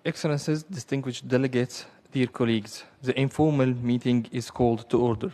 Excellencies, distinguished delegates, dear colleagues, the informal meeting is called to order.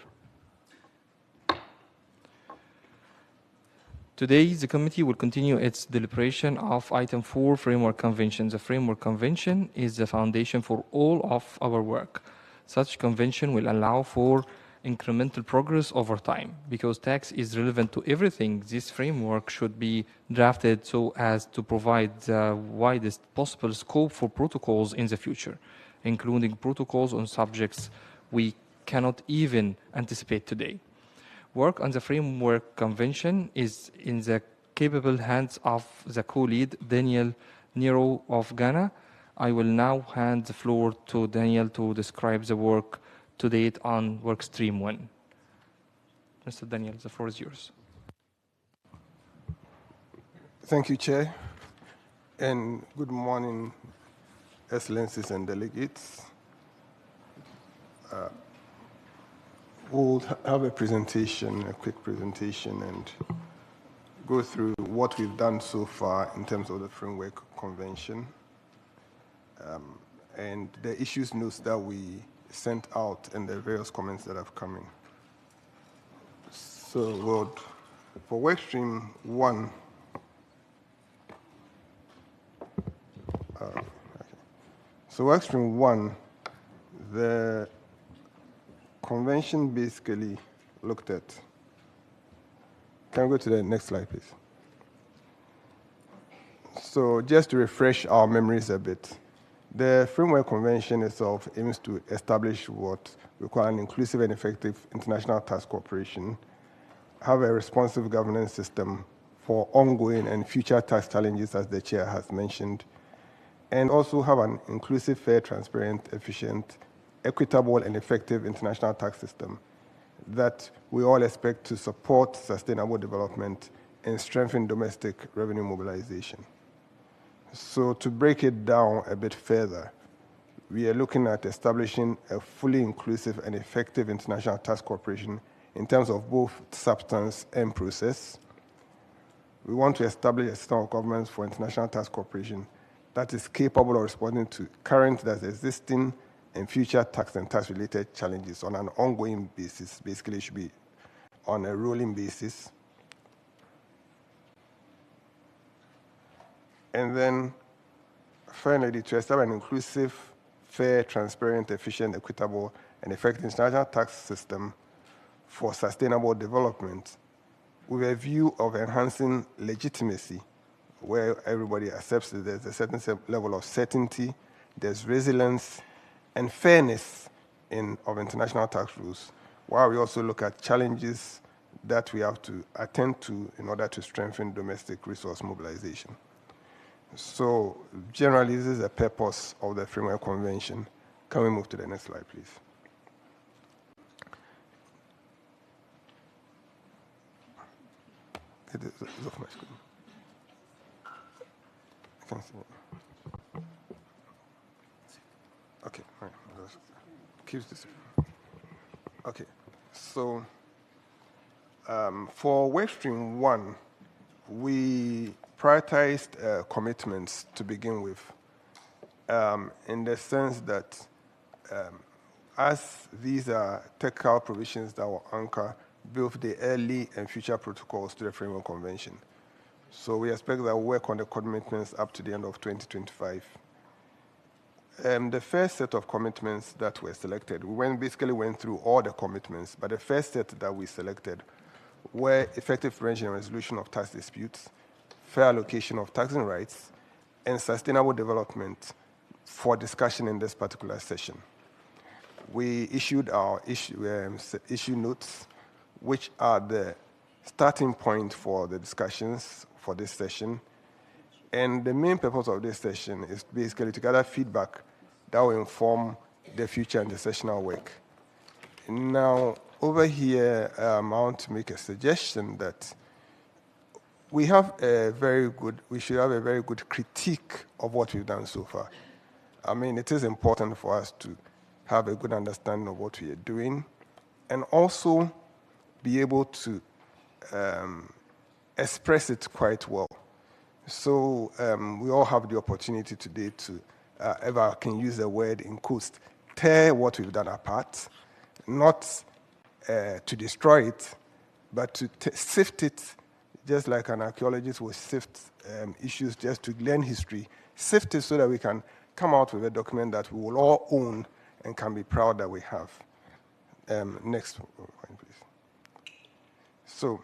Today, the committee will continue its deliberation of Item 4, Framework Convention. The Framework Convention is the foundation for all of our work. Such convention will allow for incremental progress over time. Because tax is relevant to everything, this framework should be drafted so as to provide the widest possible scope for protocols in the future, including protocols on subjects we cannot even anticipate today. Work on the Framework Convention is in the capable hands of the co-lead, Daniel Nero of Ghana. I will now hand the floor to Daniel to describe the work to date on Work Stream 1. Mr. Daniel, the floor is yours. Thank you, Chair, and good morning, Excellencies and delegates. We'll have a presentation, a quick presentation, and go through what we've done so far in terms of the Framework Convention and the issues notes that we sent out and the various comments that have come in. So for Workstream 1, So Workstream 1, the convention basically looked at. Can we go to the next slide, please? So just to refresh our memories a bit, the Framework Convention itself aims to establish what we call an inclusive and effective international tax cooperation, have a responsive governance system for ongoing and future tax challenges, as the Chair has mentioned, and also have an inclusive, fair, transparent, efficient, equitable, and effective international tax system that we all expect to support sustainable development and strengthen domestic revenue mobilization. So to break it down a bit further, we are looking at establishing a fully inclusive and effective international tax cooperation in terms of both substance and process. We want to establish a system of governance for international tax cooperation that is capable of responding to current, that's existing, and future tax and tax-related challenges on an ongoing basis. Basically, it should be on a rolling basis. And then, finally, to establish an inclusive, fair, transparent, efficient, equitable, and effective international tax system for sustainable development with a view of enhancing legitimacy, where everybody accepts that there's a certain level of certainty, there's resilience, and fairness of international tax rules, while we also look at challenges that we have to attend to in order to strengthen domestic resource mobilization. So generally, this is the purpose of the Framework Convention. Can we move to the next slide, please? It is off my screen. I can see it. Okay, all right. Keeps this. Okay, so for Workstream 1, we prioritized commitments to begin with, in the sense that as these are technical provisions that will anchor both the early and future protocols to the Framework Convention. So we expect that we'll work on the commitments up to the end of 2025. The first set of commitments that were selected, we basically went through all the commitments, but the first set that we selected were effective prevention and resolution of tax disputes, fair allocation of taxing rights, and sustainable development for discussion in this particular session. We issued our issue notes, which are the starting point for the discussions for this session. And the main purpose of this session is basically to gather feedback that will inform the future and the sessional work. Now, over here, I want to make a suggestion that we should have a very good critique of what we've done so far. I mean, it is important for us to have a good understanding of what we are doing and also be able to express it quite well. So we all have the opportunity today to if I can use the word in quotes, tear what we've done apart, not to destroy it, but to sift it, just like an archaeologist will sift issues just to learn history, sift it so that we can come out with a document that we will all own and can be proud that we have. Next one, please. So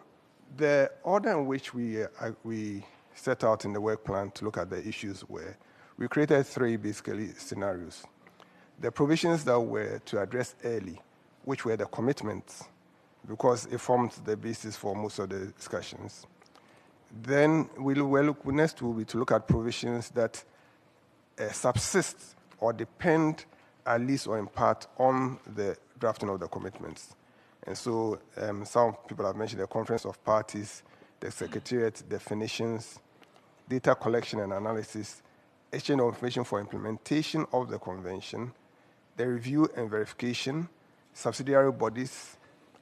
the order in which we set out in the work plan to look at the issues were, we created three basically scenarios. The provisions that were to address early, which were the commitments, because it formed the basis for most of the discussions. Then next will be to look at provisions that subsist or depend at least or in part on the drafting of the commitments. And so some people have mentioned the Conference of Parties, the Secretariat definitions, data collection and analysis, exchange of information for implementation of the convention, the review and verification, subsidiary bodies,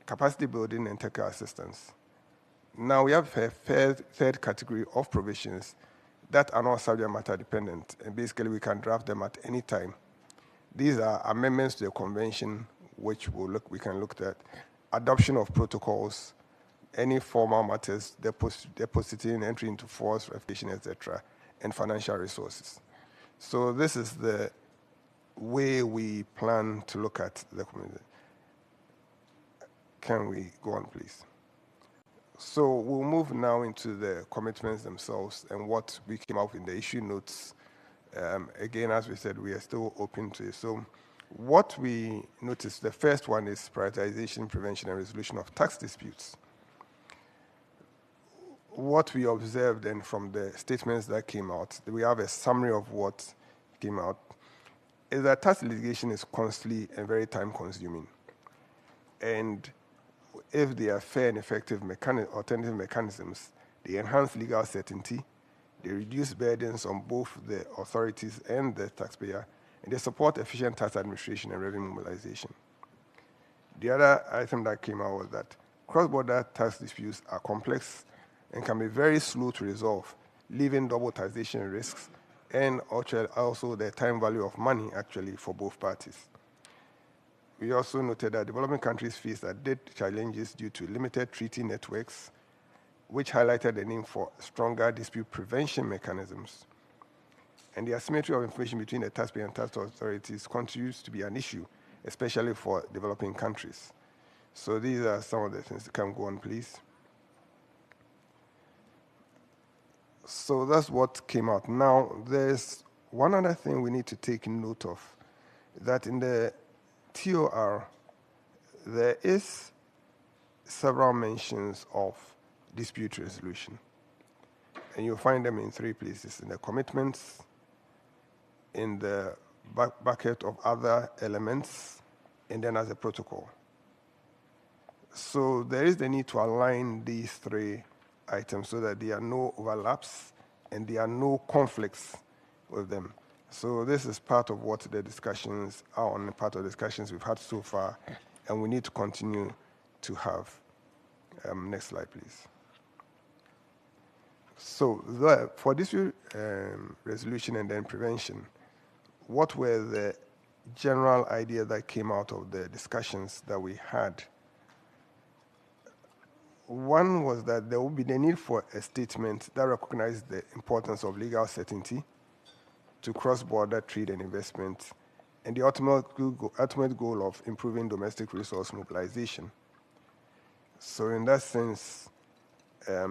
capacity building, and technical assistance. Now we have a third category of provisions that are not subject matter dependent, and basically we can draft them at any time. These are amendments to the convention, which we can look at, adoption of protocols, any formal matters, depositing, entry into force, ratification, etc., and financial resources. So this is the way we plan to look at the community. Can we go on, please? So we'll move now into the commitments themselves and what we came up in the issue notes. Again, as we said, we are still open to it. So what we noticed, the first one is prioritization, prevention, and resolution of tax disputes. What we observed, and from the statements that came out, we have a summary of what came out, is that tax litigation is costly and very time-consuming. And if they are fair and effective alternative mechanisms, they enhance legal certainty, they reduce burdens on both the authorities and the taxpayer, and they support efficient tax administration and revenue mobilization. The other item that came out was that cross-border tax disputes are complex and can be very slow to resolve, leaving double taxation risks and also the time value of money actually for both parties. We also noted that developing countries face added challenges due to limited treaty networks, which highlighted the need for stronger dispute prevention mechanisms. And the asymmetry of information between the taxpayer and tax authorities continues to be an issue, especially for developing countries. So these are some of the things that can go on, please. So that's what came out. Now, there's one other thing we need to take note of, that in the TOR, there is several mentions of dispute resolution. And you'll find them in three places: in the commitments, in the bucket of other elements, and then as a protocol. So there is the need to align these three items so that there are no overlaps and there are no conflicts with them. So this is part of what the discussions are on, part of the discussions we've had so far, and we need to continue to have. Next slide, please. So for dispute resolution and then prevention, what were the general idea that came out of the discussions that we had? One was that there would be the need for a statement that recognized the importance of legal certainty to cross-border trade and investment, and the ultimate goal of improving domestic resource mobilization. So in that sense,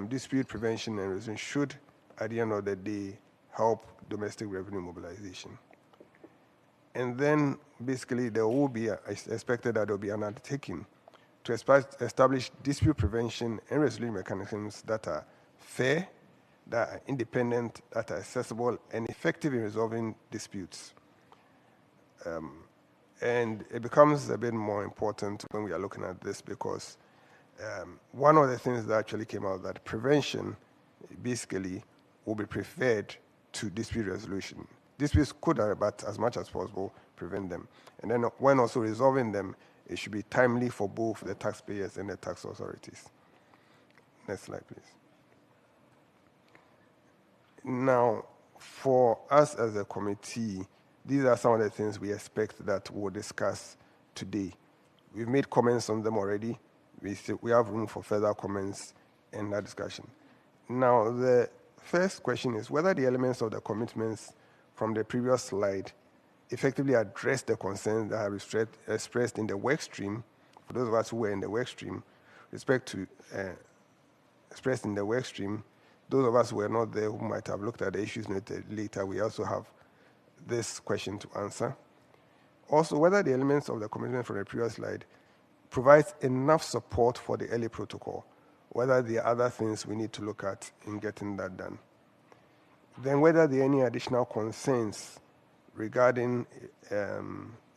dispute prevention and resolution should, at the end of the day, help domestic revenue mobilization. And then basically there will be, expected that there will be an undertaking to establish dispute prevention and resolution mechanisms that are fair, that are independent, that are accessible, and effective in resolving disputes. And it becomes a bit more important when we are looking at this because one of the things that actually came out that prevention basically will be preferred to dispute resolution. Disputes could, but as much as possible, prevent them. And then when also resolving them, it should be timely for both the taxpayers and the tax authorities. Next slide, please. Now, for us as a committee, these are some of the things we expect that we'll discuss today. We've made comments on them already. We have room for further comments in that discussion. Now, the first question is whether the elements of the commitments from the previous slide effectively address the concerns that have expressed in the work stream, for those of us who were in the work stream, expressed in the work stream. Those of us who were not there, who might have looked at the issues noted later, we also have this question to answer. Also, whether the elements of the commitment from the previous slide provides enough support for the early protocol, whether there are other things we need to look at in getting that done. Then whether there are any additional concerns regarding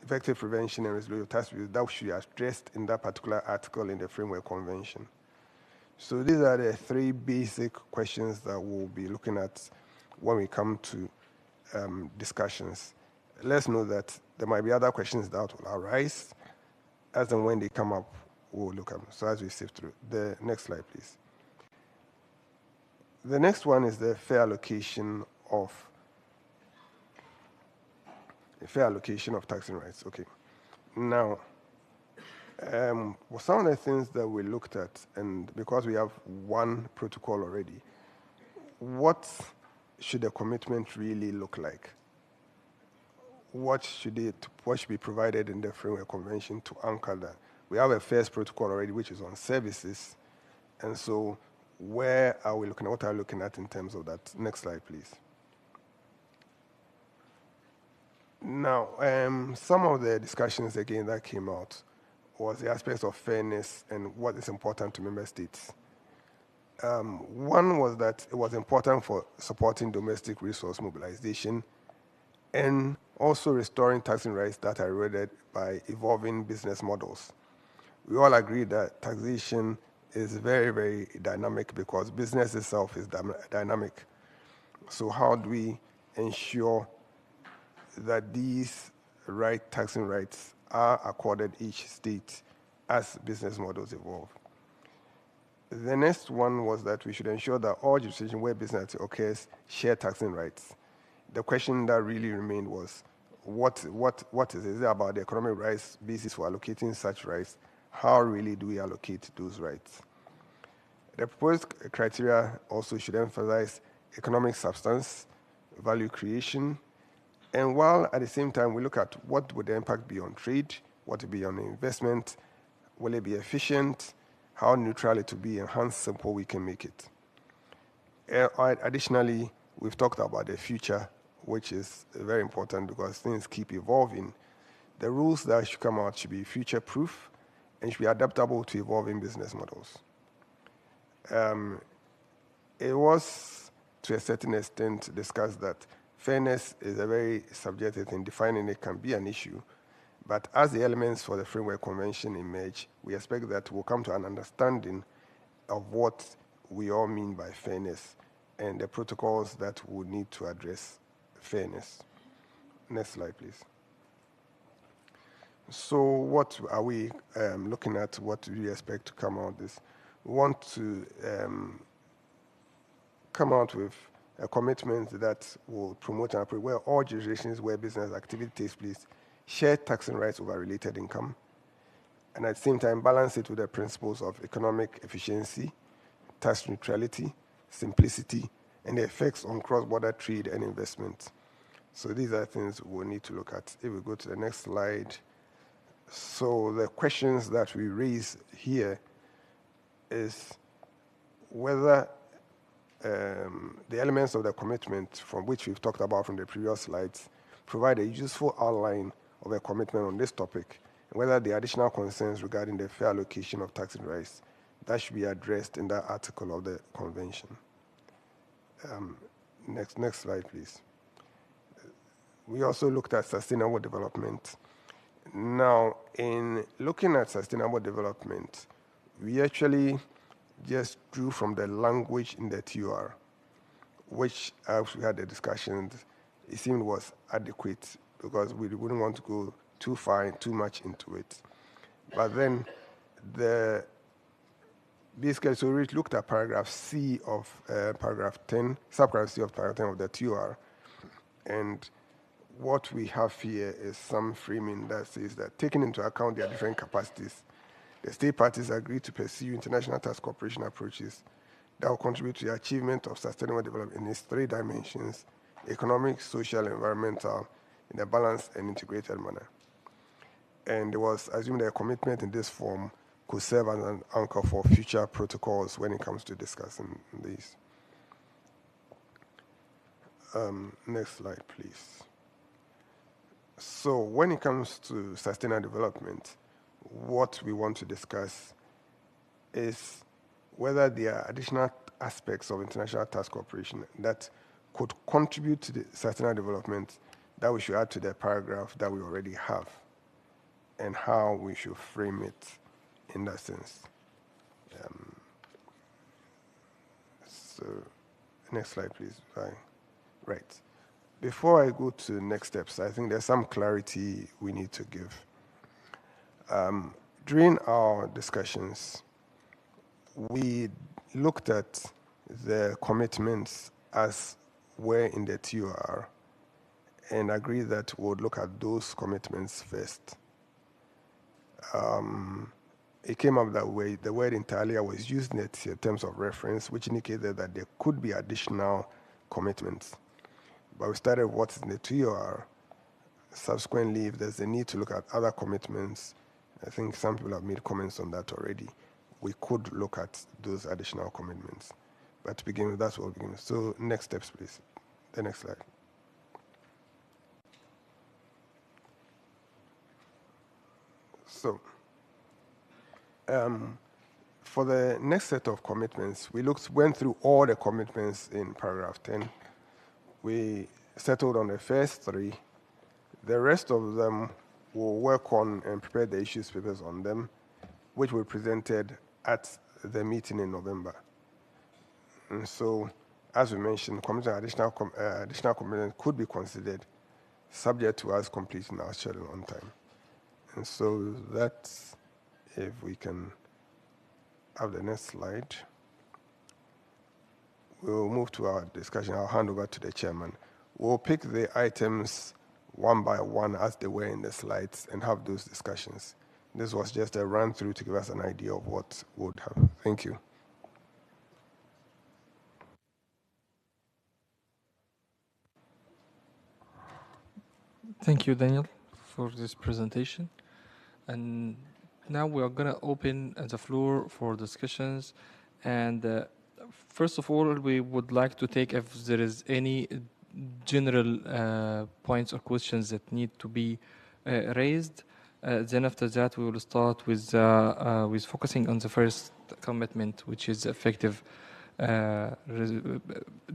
effective prevention and resolution of tax abuse that should be addressed in that particular article in the Framework Convention. So these are the three basic questions that we'll be looking at when we come to discussions. Let's know that there might be other questions that will arise. As and when they come up, we'll look at them. So as we sift through. The next slide, please. The next one is the fair allocation of taxing rights. Okay. Now, some of the things that we looked at, and because we have one protocol already, what should the commitment really look like? What should be provided in the Framework Convention to anchor that? We have a first protocol already, which is on services, and so where are we looking at? What are we looking at in terms of that? Next slide, please. Now, some of the discussions again that came out was the aspects of fairness and what is important to member states. One was that it was important for supporting domestic resource mobilization and also restoring taxing rights that are eroded by evolving business models. We all agree that taxation is very, very dynamic because business itself is dynamic. So how do we ensure that these taxing rights are accorded each state as business models evolve? The next one was that we should ensure that all jurisdictions where business occurs share taxing rights. The question that really remained was, what is it? Is it about the economic rights basis for allocating such rights? How really do we allocate those rights? The proposed criteria also should emphasize economic substance, value creation, and while at the same time we look at what would the impact be on trade, what would be on investment, will it be efficient, how neutral it will be, and how simple we can make it. Additionally, we've talked about the future, which is very important because things keep evolving. The rules that should come out should be future-proof and should be adaptable to evolving business models. It was, to a certain extent, discussed that fairness is a very subjective thing. Defining it can be an issue. But as the elements for the Framework Convention emerge, we expect that we'll come to an understanding of what we all mean by fairness and the protocols that would need to address fairness. Next slide, please. So what are we looking at? What do we expect to come out of this? We want to come out with a commitment that will promote and approve where all jurisdictions where business activity takes place share taxing rights over related income, and at the same time balance it with the principles of economic efficiency, tax neutrality, simplicity, and the effects on cross-border trade and investment. So these are things we'll need to look at. If we go to the next slide. So the questions that we raise here is whether the elements of the commitment from which we've talked about from the previous slides provide a useful outline of a commitment on this topic, and whether the additional concerns regarding the fair allocation of taxing rights that should be addressed in that article of the convention. Next slide, please. We also looked at sustainable development. Now, in looking at sustainable development, we actually just drew from the language in the TUR, which, as we had the discussions, it seemed was adequate because we wouldn't want to go too far and too much into it. But then basically, so we looked at paragraph C of paragraph 10, subparagraph C of paragraph 10 of the TUR, and what we have here is some framing that says that taking into account their different capacities, the state parties agree to pursue international task cooperation approaches that will contribute to the achievement of sustainable development in its three dimensions: economic, social, environmental, in a balanced and integrated manner. And it was assumed that a commitment in this form could serve as an anchor for future protocols when it comes to discussing these. Next slide, please. So when it comes to sustainable development, what we want to discuss is whether there are additional aspects of international task cooperation that could contribute to the sustainable development that we should add to the paragraph that we already have, and how we should frame it in that sense. So, next slide, please. Right. Before I go to next steps, I think there's some clarity we need to give. During our discussions, we looked at the commitments as were in the TOR and agreed that we would look at those commitments first. It came up that way. The word inter was used in terms of reference, which indicated that there could be additional commitments. But we started what's in the TOR. Subsequently, if there's a need to look at other commitments, I think some people have made comments on that already. We could look at those additional commitments. But to begin with, that's what we'll begin with. So next steps, please. The next slide. So for the next set of commitments, we went through all the commitments in paragraph 10. We settled on the first three. The rest of them will work on and prepare the issues papers on them, which were presented at the meeting in November. And so, as we mentioned, additional commitments could be considered, subject to us completing our schedule on time. And so that's, if we can have the next slide. We'll move to our discussion. I'll hand over to the chairman. We'll pick the items one by one as they were in the slides and have those discussions. This was just a run through to give us an idea of what would happen. Thank you. Thank you, Daniel, for this presentation. And now we are going to open the floor for discussions. And first of all, we would like to take if there is any general points or questions that need to be raised. Then after that, we will start with focusing on the first commitment, which is effective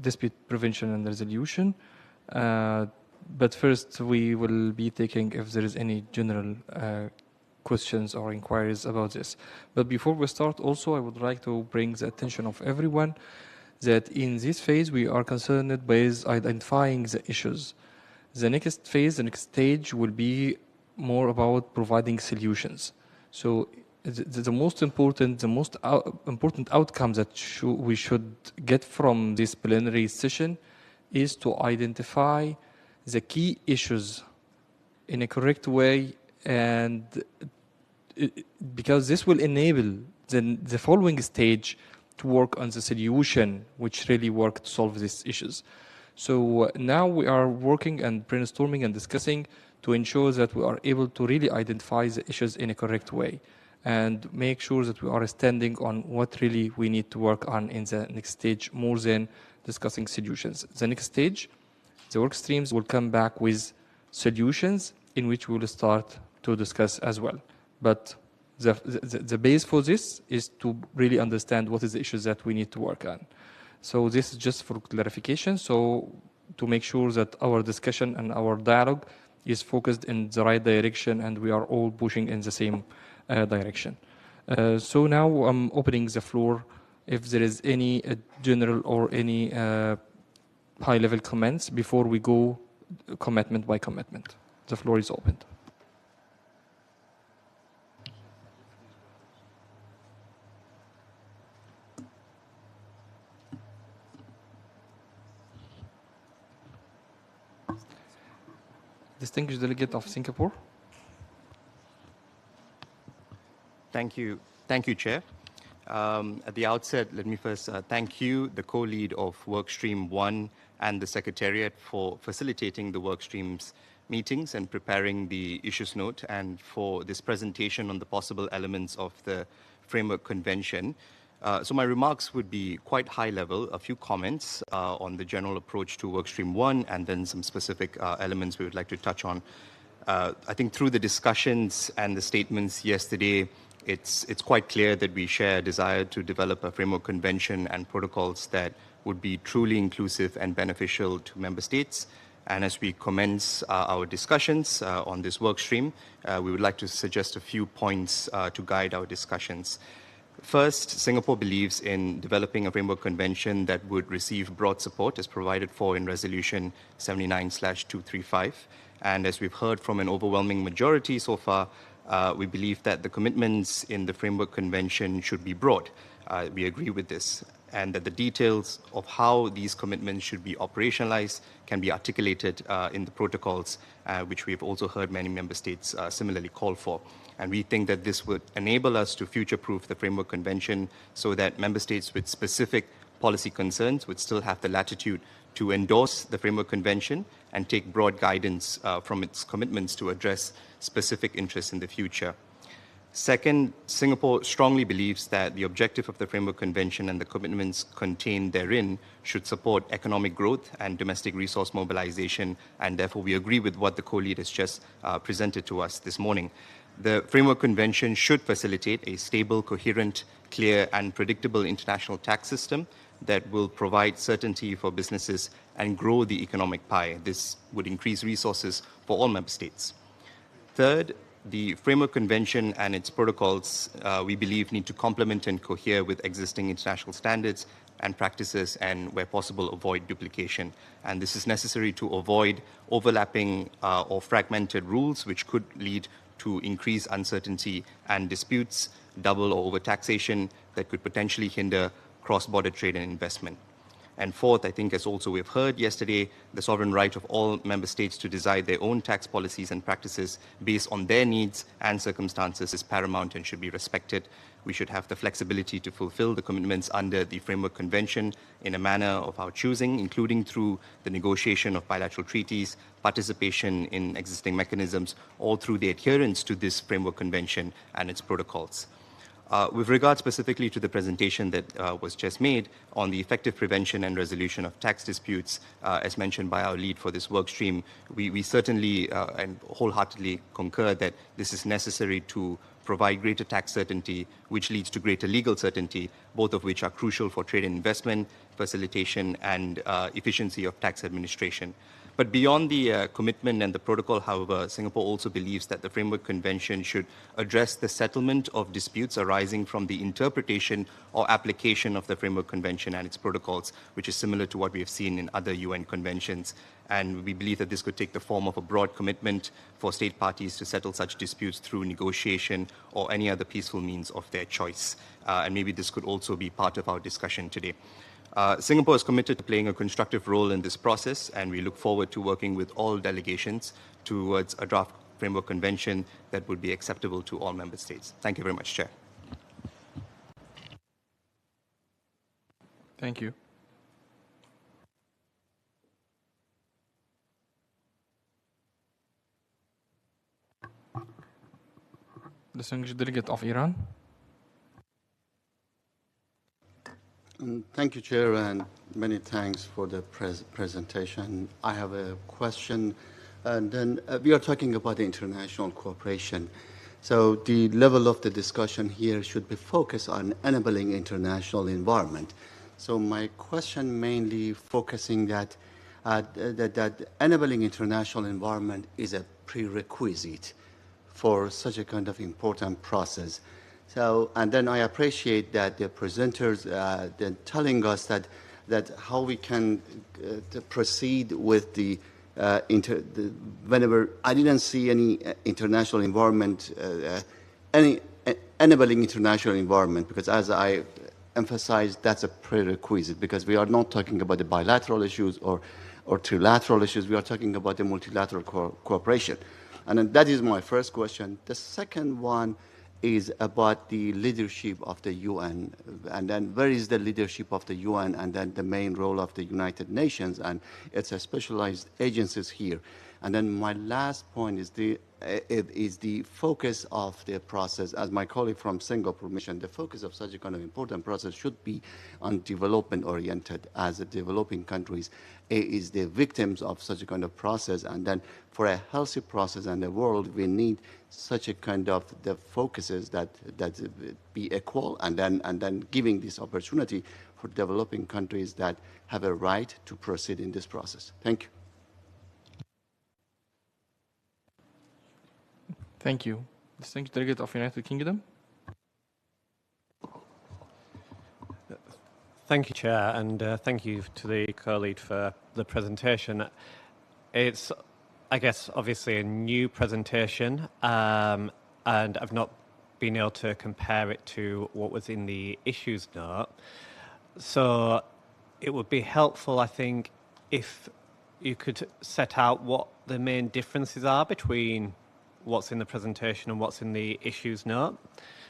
dispute prevention and resolution. But first, we will be taking if there is any general questions or inquiries about this. But before we start, also, I would like to bring the attention of everyone that in this phase, we are concerned with identifying the issues. The next phase, the next stage will be more about providing solutions. So the most important outcome that we should get from this plenary session is to identify the key issues in a correct way, and because this will enable the following stage to work on the solution which really work to solve these issues. So now we are working and brainstorming and discussing to ensure that we are able to really identify the issues in a correct way and make sure that we are standing on what really we need to work on in the next stage more than discussing solutions. The next stage, the work streams will come back with solutions in which we will start to discuss as well. But the base for this is to really understand what is the issues that we need to work on. So this is just for clarification. So to make sure that our discussion and our dialogue is focused in the right direction and we are all pushing in the same direction. So now I'm opening the floor if there is any general or any high-level comments before we go commitment by commitment. The floor is open. Distinguished Delegate of Singapore. Thank you, Chair. At the outset, let me first thank you, the co-lead of Workstream 1 and the Secretariat for facilitating the Workstream's meetings and preparing the issues note, and for this presentation on the possible elements of the Framework Convention. So my remarks would be quite high level, a few comments on the general approach to Workstream 1, and then some specific elements we would like to touch on. I think through the discussions and the statements yesterday, it's quite clear that we share a desire to develop a framework convention and protocols that would be truly inclusive and beneficial to member states. And as we commence our discussions on this work stream, we would like to suggest a few points to guide our discussions. First, Singapore believes in developing a framework convention that would receive broad support as provided for in Resolution 79/235. And as we've heard from an overwhelming majority so far, we believe that the commitments in the Framework Convention should be broad. We agree with this, and that the details of how these commitments should be operationalized can be articulated in the protocols, which we've also heard many member states similarly call for. And we think that this would enable us to future-proof the Framework Convention so that member states with specific policy concerns would still have the latitude to endorse the Framework Convention and take broad guidance from its commitments to address specific interests in the future. Second, Singapore strongly believes that the objective of the Framework Convention and the commitments contained therein should support economic growth and domestic resource mobilization, and therefore we agree with what the co-lead has just presented to us this morning. The Framework Convention should facilitate a stable, coherent, clear and predictable international tax system that will provide certainty for businesses and grow the economic pie. This would increase resources for all member states. Third, the Framework Convention and its protocols, we believe, need to complement and cohere with existing international standards and practices, and where possible, avoid duplication. And this is necessary to avoid overlapping or fragmented rules, which could lead to increased uncertainty and disputes, double or overtaxation that could potentially hinder cross-border trade and investment. And fourth, I think, as also we've heard yesterday, the sovereign right of all member states to decide their own tax policies and practices based on their needs and circumstances is paramount and should be respected. We should have the flexibility to fulfill the commitments under the Framework Convention in a manner of our choosing, including through the negotiation of bilateral treaties, participation in existing mechanisms, or through the adherence to this Framework Convention and its protocols. With regard specifically to the presentation that was just made on the effective prevention and resolution of tax disputes, as mentioned by our lead for this work stream, we certainly and wholeheartedly concur that this is necessary to provide greater tax certainty, which leads to greater legal certainty, both of which are crucial for trade and investment, facilitation, and efficiency of tax administration. But beyond the commitment and the protocol, however, Singapore also believes that the Framework Convention should address the settlement of disputes arising from the interpretation or application of the Framework Convention and its protocols, which is similar to what we have seen in other UN conventions. And we believe that this could take the form of a broad commitment for state parties to settle such disputes through negotiation or any other peaceful means of their choice. And maybe this could also be part of our discussion today. Singapore is committed to playing a constructive role in this process, and we look forward to working with all delegations towards a draft framework convention that would be acceptable to all member states. Thank you very much, Chair. Thank you. Distinguished Delegate of Iran. Thank you, Chair, and many thanks for the presentation. I have a question, and then we are talking about the international cooperation. So the level of the discussion here should be focused on enabling international environment. So my question mainly focusing that that enabling international environment is a prerequisite for such a kind of important process. So, and then I appreciate that the presenters then telling us that how we can proceed with whenever I didn't see any international environment, any enabling international environment, because as I emphasized, that's a prerequisite, because we are not talking about the bilateral issues or or trilateral issues. We are talking about the multilateral cooperation. And then that is my first question. The second one is about the leadership of the UN. And then where is the leadership of the UN and then the main role of the United Nations and its specialized agencies here. And then my last point is the focus of the process. As my colleague from Singapore mentioned, the focus of such a kind of important process should be on development oriented, as the developing countries is the victims of such a kind of process. And then for a healthy process in the world, we need such a kind of the focuses that be equal, and then giving this opportunity for developing countries that have a right to proceed in this process. Thank you. Thank you. Distinguished Delegate of United Kingdom. Thank you, Chair, and thank you to the co-lead for the presentation. It's, I guess, obviously a new presentation, and I've not been able to compare it to what was in the issues note. So it would be helpful, I think, if you could set out what the main differences are between what's in the presentation and what's in the issues note,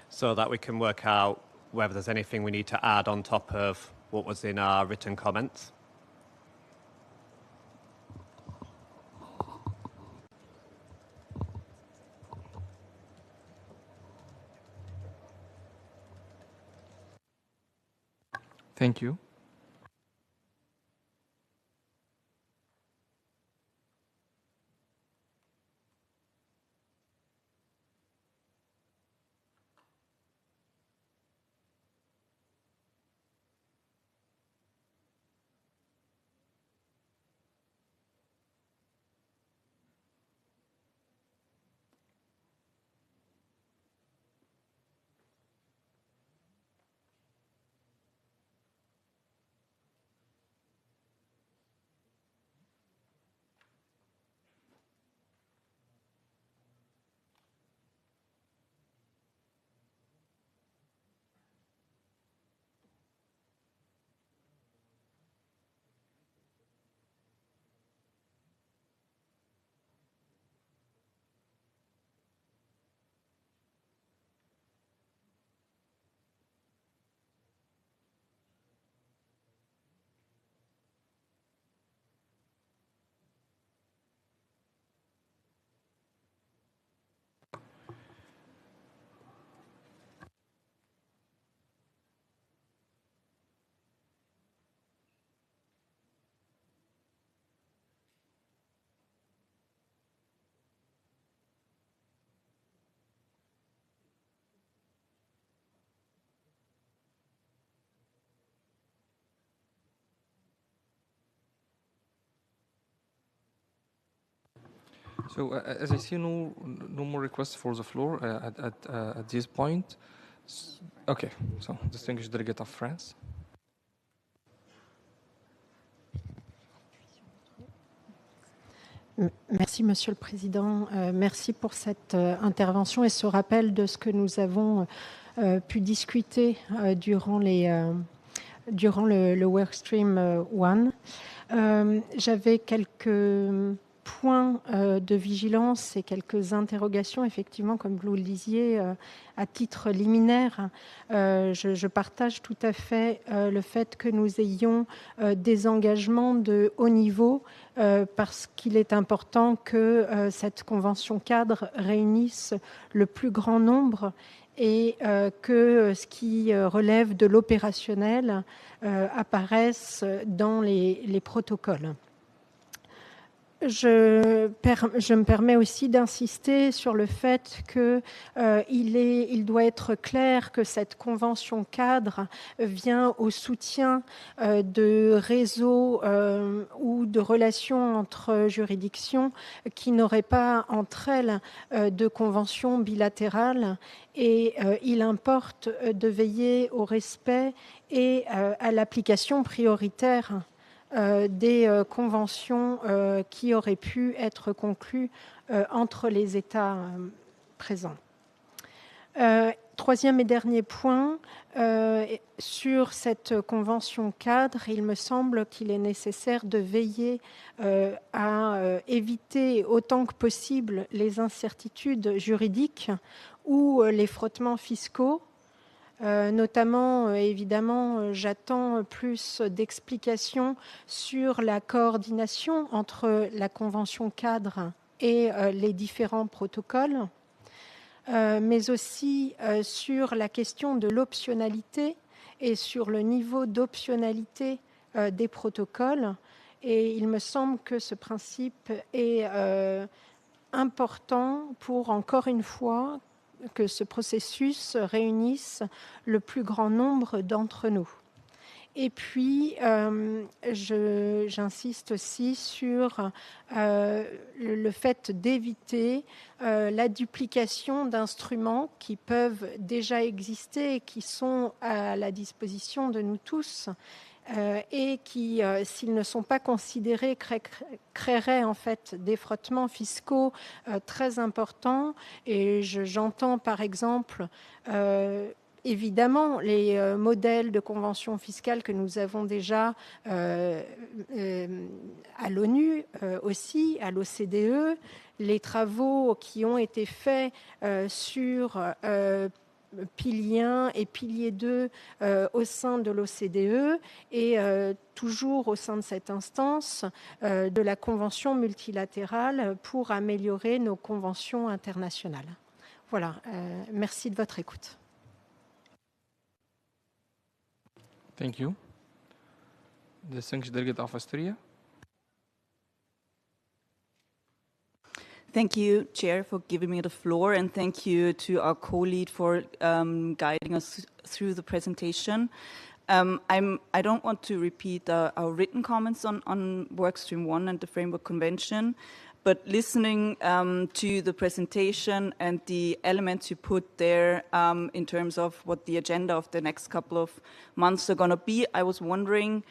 so that we can work out whether there's anything we need to add on top of what was in our written comments. Thank you. So as I see no more requests for the floor at this point. Okay, so distinguished delegate of France. Merci, Monsieur le Président. Merci pour cette intervention et ce rappel de ce que nous avons pu discuter durant le workstream 1. J'avais quelques points de vigilance et quelques interrogations, effectivement, comme vous le disiez, à titre liminaire. Je partage tout à fait le fait que nous ayons des engagements de haut niveau parce qu'il est important que cette convention cadre réunisse le plus grand nombre et que ce qui relève de l'opérationnel apparaisse dans les protocoles. Je me permets aussi d'insister sur le fait qu'il doit être clair que cette convention cadre vient au soutien de réseaux ou de relations entre juridictions qui n'auraient pas entre elles de conventions bilatérales, et il importe de veiller au respect et à l'application prioritaire des conventions qui auraient pu être conclues entre les États présents. troisième et dernier point, sur cette convention cadre, il me semble qu'il est nécessaire de veiller à éviter autant que possible les incertitudes juridiques ou les frottements fiscaux. Notamment, évidemment, j'attends plus d'explications sur la coordination entre la convention cadre et les différents protocoles, mais aussi sur la question de l'optionnalité et sur le niveau d'optionnalité des protocoles. Et il me semble que ce principe est important pour, encore une fois, que ce processus réunisse le plus grand nombre d'entre nous. Et puis, j'insiste aussi sur le fait d'éviter la duplication d'instruments qui peuvent déjà exister et qui sont à la disposition de nous tous et qui, s'ils ne sont pas considérés, créeraient en fait des frottements fiscaux très importants. Et j'entends par exemple évidemment les modèles de conventions fiscales que nous avons déjà à l'ONU aussi, à l'OCDE, les travaux qui ont été faits sur pilier 1 et pilier 2 au sein de l'OCDE et toujours au sein de cette instance de la Convention multilatérale pour améliorer nos conventions internationales. Voilà, merci de votre écoute. Thank you. Distinguished delegate of Austria. Thank you, Chair, for giving me the floor, and thank you to our co-lead for guiding us through the presentation. I don't want to repeat our written comments on Workstream 1 and the Framework Convention, but listening to the presentation and the elements you put there in terms of what the agenda of the next couple of months are going to be, I was wondering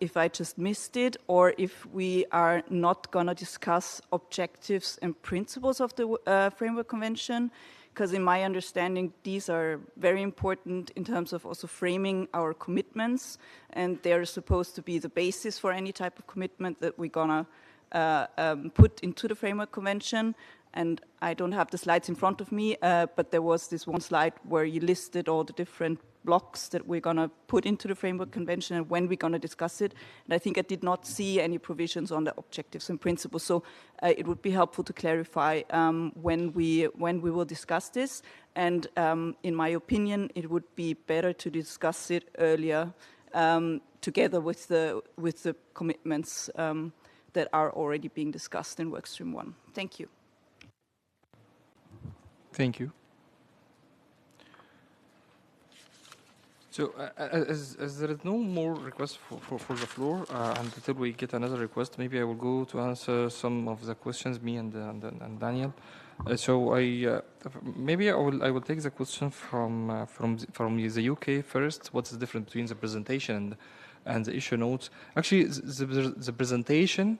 if I just missed it or if we are not going to discuss objectives and principles of the Framework Convention, because in my understanding, these are very important in terms of also framing our commitments, and they're supposed to be the basis for any type of commitment that we're going to put into the Framework Convention. And I don't have the slides in front of me, but there was this one slide where you listed all the different blocks that we're going to put into the Framework Convention and when we're going to discuss it. And I think I did not see any provisions on the objectives and principles. So it would be helpful to clarify when we will discuss this. And in my opinion, it would be better to discuss it earlier together with the commitments that are already being discussed in Workstream 1. Thank you. Thank you. So as there is no more requests for the floor, and until we get another request, maybe I will go to answer some of the questions, me and Daniel. So maybe I will take the question from the UK first. What's the difference between the presentation and the issue notes? Actually, the presentation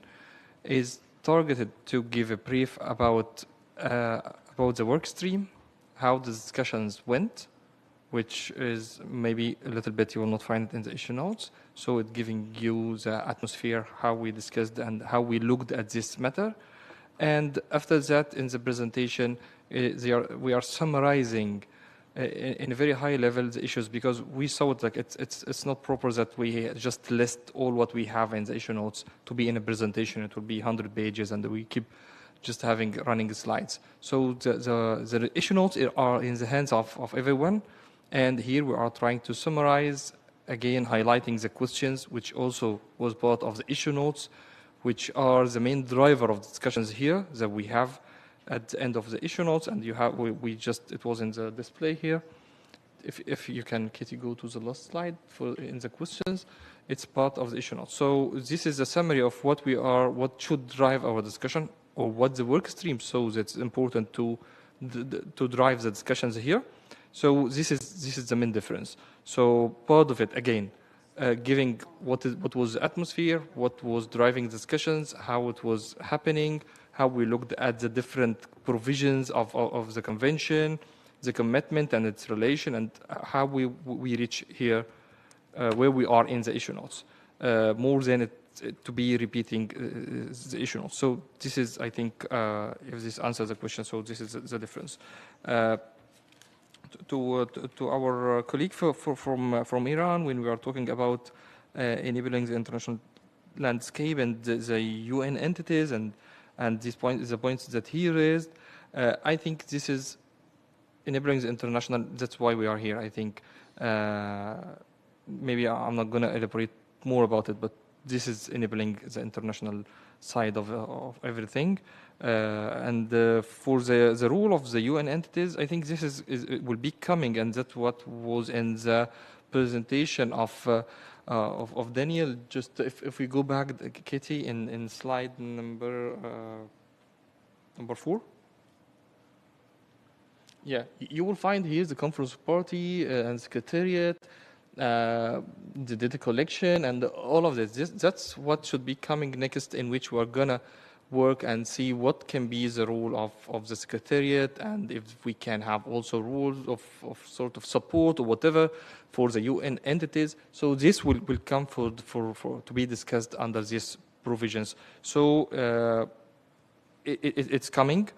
is targeted to give a brief about the work stream, how the discussions went, which is maybe a little bit you will not find it in the issue notes. So it's giving you the atmosphere, how we discussed and how we looked at this matter. And after that, in the presentation, we are summarizing in a very high level the issues, because we saw it like it's not proper that we just list all what we have in the issue notes to be in a presentation. It will be 100 pages and we keep just having running slides. So the issue notes are in the hands of everyone. And here we are trying to summarize, again, highlighting the questions, which also was part of the issue notes, which are the main driver of the discussions here that we have at the end of the issue notes. And you have, it was in the display here. If you can, Katie, go to the last slide in the questions, it's part of the issue notes. So this is a summary of what should drive our discussion, or what the work stream shows it's important to drive the discussions here. So this is the main difference. So part of it, again, giving what was the atmosphere, what was driving discussions, how it was happening, how we looked at the different provisions of the convention, the commitment and its relation and how we reach here where we are in the issue notes, more than to be repeating the issue notes. So this is, I think, if this answers the question, so this is the difference. To our colleague from Iran, when we are talking about enabling the international landscape and the UN entities and the points that he raised, I think this is enabling the international. That's why we are here. I think maybe I'm not going to elaborate more about it, but this is enabling the international side of everything. And for the role of the UN entities, I think this will be coming, and that's what was in the presentation of Daniel. Just if we go back, Katie, in slide number 4. Yeah, you will find here the conference party and secretariat, the data collection, and all of this. That's what should be coming next, in which we're gonna work and see what can be the role of the secretariat, and if we can have also rules of sort of support or whatever for the UN entities. So this will come for to be discussed under these provisions. So it's coming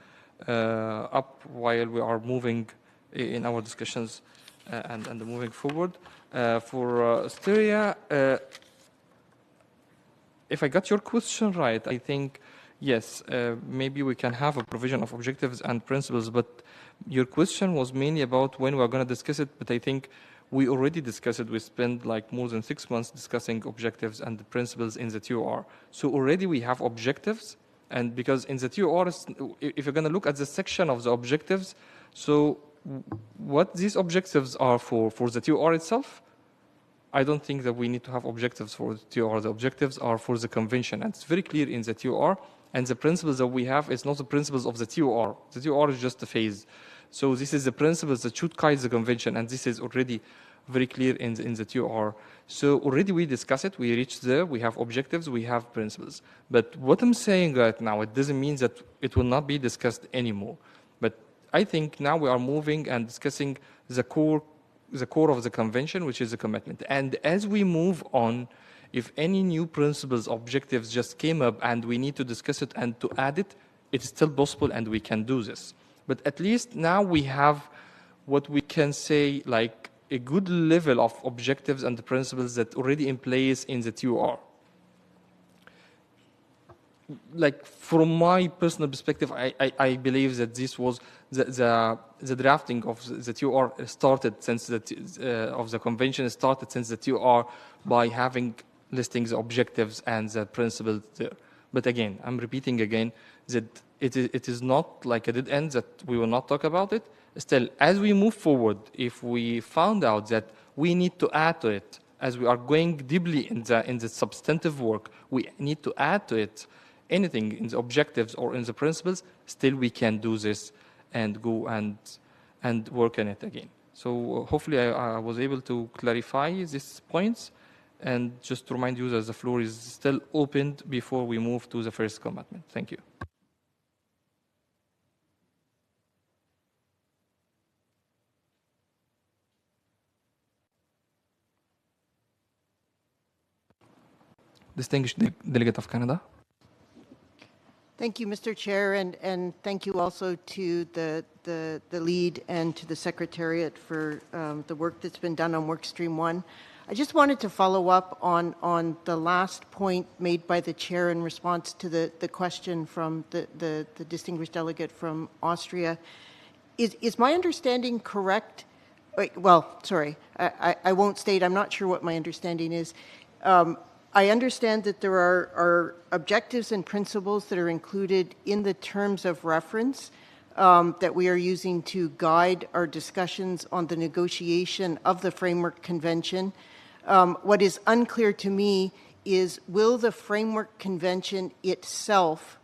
up while we are moving in our discussions and moving forward. For Styria, if I got your question right, I think yes, maybe we can have a provision of objectives and principles, but your question was mainly about when we're going to discuss it, but I think we already discussed it. We spent like more than 6 months discussing objectives and the principles in the TOR. So already we have objectives, and because in the TOR, if you're going to look at the section of the objectives, so what these objectives are for the TOR itself, I don't think that we need to have objectives for the TOR. The objectives are for the convention, and it's very clear in the TOR. And the principles that we have is not the principles of the TOR. The TOR is just a phase. So this is the principles that should guide the convention, and this is already very clear in the TOR. So already we discuss it, we reached there, we have objectives, we have principles. But what I'm saying right now, it doesn't mean that it will not be discussed anymore. But I think now we are moving and discussing the core of the convention, which is the commitment. And as we move on, if any new principles, objectives just came up and we need to discuss it and to add it, it's still possible and we can do this. But at least now we have what we can say like a good level of objectives and the principles that already in place in the TOR. Like from my personal perspective, I believe that this was the drafting of the TOR started since of the convention started since the TOR by having listing the objectives and the principles there. But again, I'm repeating again that it is not like a dead end that we will not talk about it. Still, as we move forward, if we found out that we need to add to it, as we are going deeply in the substantive work, we need to add to it anything in the objectives or in the principles, still we can do this and go and work on it again. So hopefully I was able to clarify these points, and just to remind you that the floor is still opened before we move to the first commitment. Thank you. Distinguished Delegate of Canada. Thank you, Mr. Chair, and thank you also to the lead and to the Secretariat for the work that's been done on Workstream 1. I just wanted to follow up on the last point made by the Chair in response to the question from the distinguished delegate from Austria. Is my understanding correct? Well, sorry, I won't state. I'm not sure what my understanding is. I understand that there are objectives and principles that are included in the terms of reference that we are using to guide our discussions on the negotiation of the Framework Convention. What is unclear to me is, will the Framework Convention itself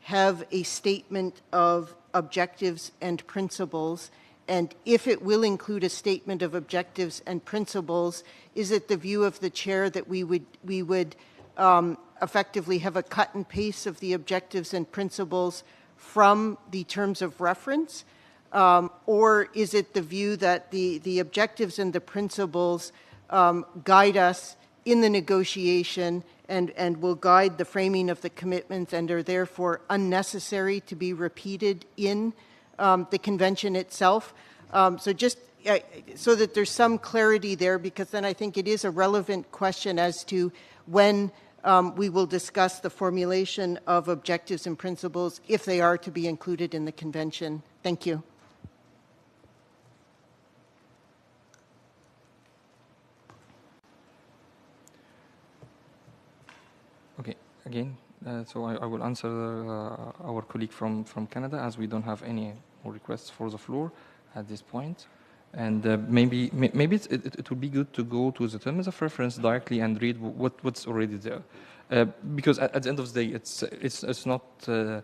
have a statement of objectives and principles? And if it will include a statement of objectives and principles, is it the view of the Chair that we would effectively have a cut and paste of the objectives and principles from the terms of reference? or is it the view that the objectives and the principles guide us in the negotiation and will guide the framing of the commitments and are therefore unnecessary to be repeated in the convention itself? So just so that there's some clarity there, because then I think it is a relevant question as to when we will discuss the formulation of objectives and principles if they are to be included in the convention. Thank you. Okay, again, so I will answer our colleague from Canada, as we don't have any more requests for the floor at this point. And maybe it would be good to go to the terms of reference directly and read what's already there, because at the end of the day, it's not the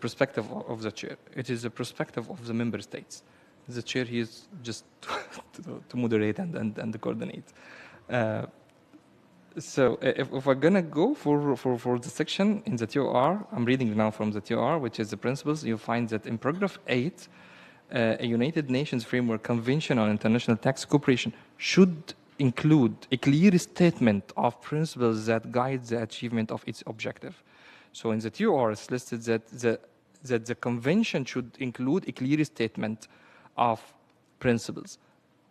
perspective of the chair. It is the perspective of the member states. The chair, he is just to moderate and coordinate. So if we're gonna go for the section in the TOR, I'm reading now from the TOR, which is the principles. You'll find that in paragraph 8. A United Nations Framework Convention on International Tax Cooperation should include a clear statement of principles that guide the achievement of its objective. So in the TOR, it's listed that the convention should include a clear statement of principles,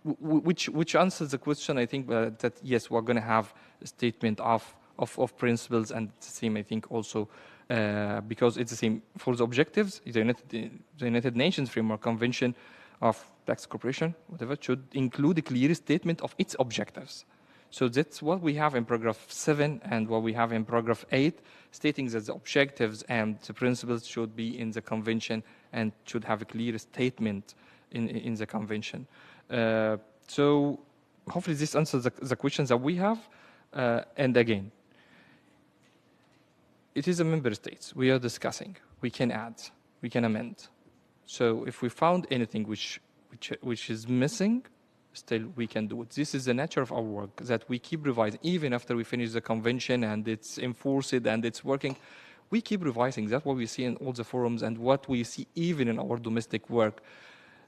which answers the question, I think, that yes, we're going to have a statement of principles, and the same, I think, also because it's the same for the objectives. The United Nations Framework Convention of Tax Cooperation, whatever, should include a clear statement of its objectives. So that's what we have in paragraph 7 and what we have in paragraph 8, stating that the objectives and the principles should be in the convention and should have a clear statement in the convention. So hopefully this answers the questions that we have. And again, it is the member states we are discussing. We can add, we can amend. So if we found anything which is missing, still we can do it. This is the nature of our work, that we keep revising. Even after we finish the convention and it's enforced and it's working, we keep revising. That's what we see in all the forums and what we see even in our domestic work.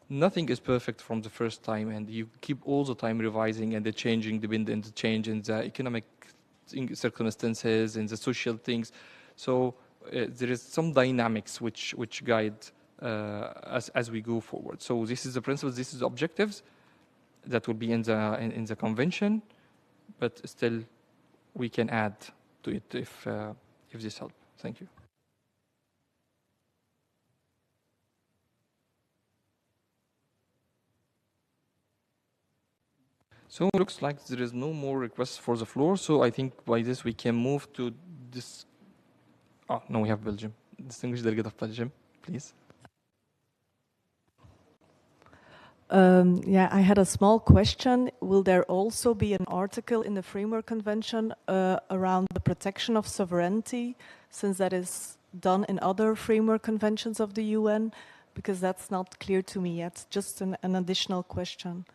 Nothing is perfect from the first time, and you keep all the time revising and the changing, depending on the change in the economic circumstances and the social things. So there is some dynamics which guide as we go forward. So this is the principles, this is the objectives that will be in the convention, but still we can add to it if this helps. Thank you. So it looks like there is no more requests for the floor. So I think by this we can move to this. Oh, no, we have Belgium. Distinguished delegate of Belgium, please. Yeah, I had a small question. Will there also be an article in the Framework Convention around the protection of sovereignty, since that is done in other framework conventions of the UN? Because that's not clear to me yet. Just an additional question.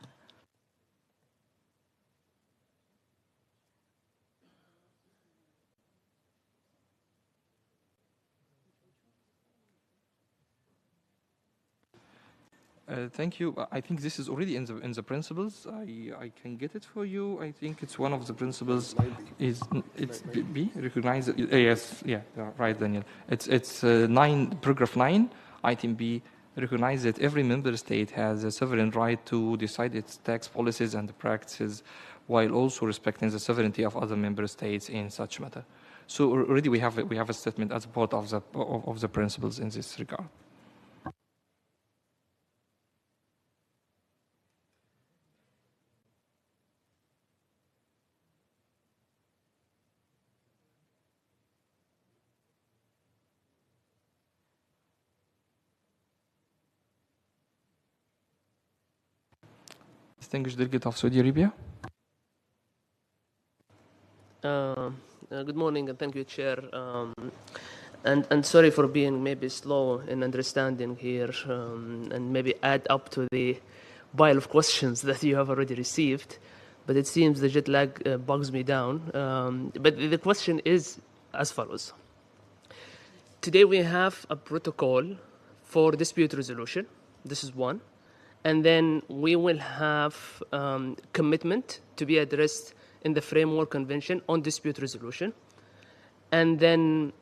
Thank you. I think this is already in the principles. I can get it for you. I think it's one of the principles. It's B recognize it. Yes, yeah, right, Daniel. It's paragraph 9, item B. Recognize that every member state has a sovereign right to decide its tax policies and practices, while also respecting the sovereignty of other member states in such matter. So already we have a statement as part of the principles in this regard. Distinguished delegate of Saudi Arabia. Good morning, and thank you, Chair. And sorry for being maybe slow in understanding here, and maybe add up to the pile of questions that you have already received. But it seems the jet lag bogs me down. But the question is as follows. Today we have a protocol for dispute resolution, This is one. And then we will have commitment to be addressed in the Framework Convention on dispute resolution. And then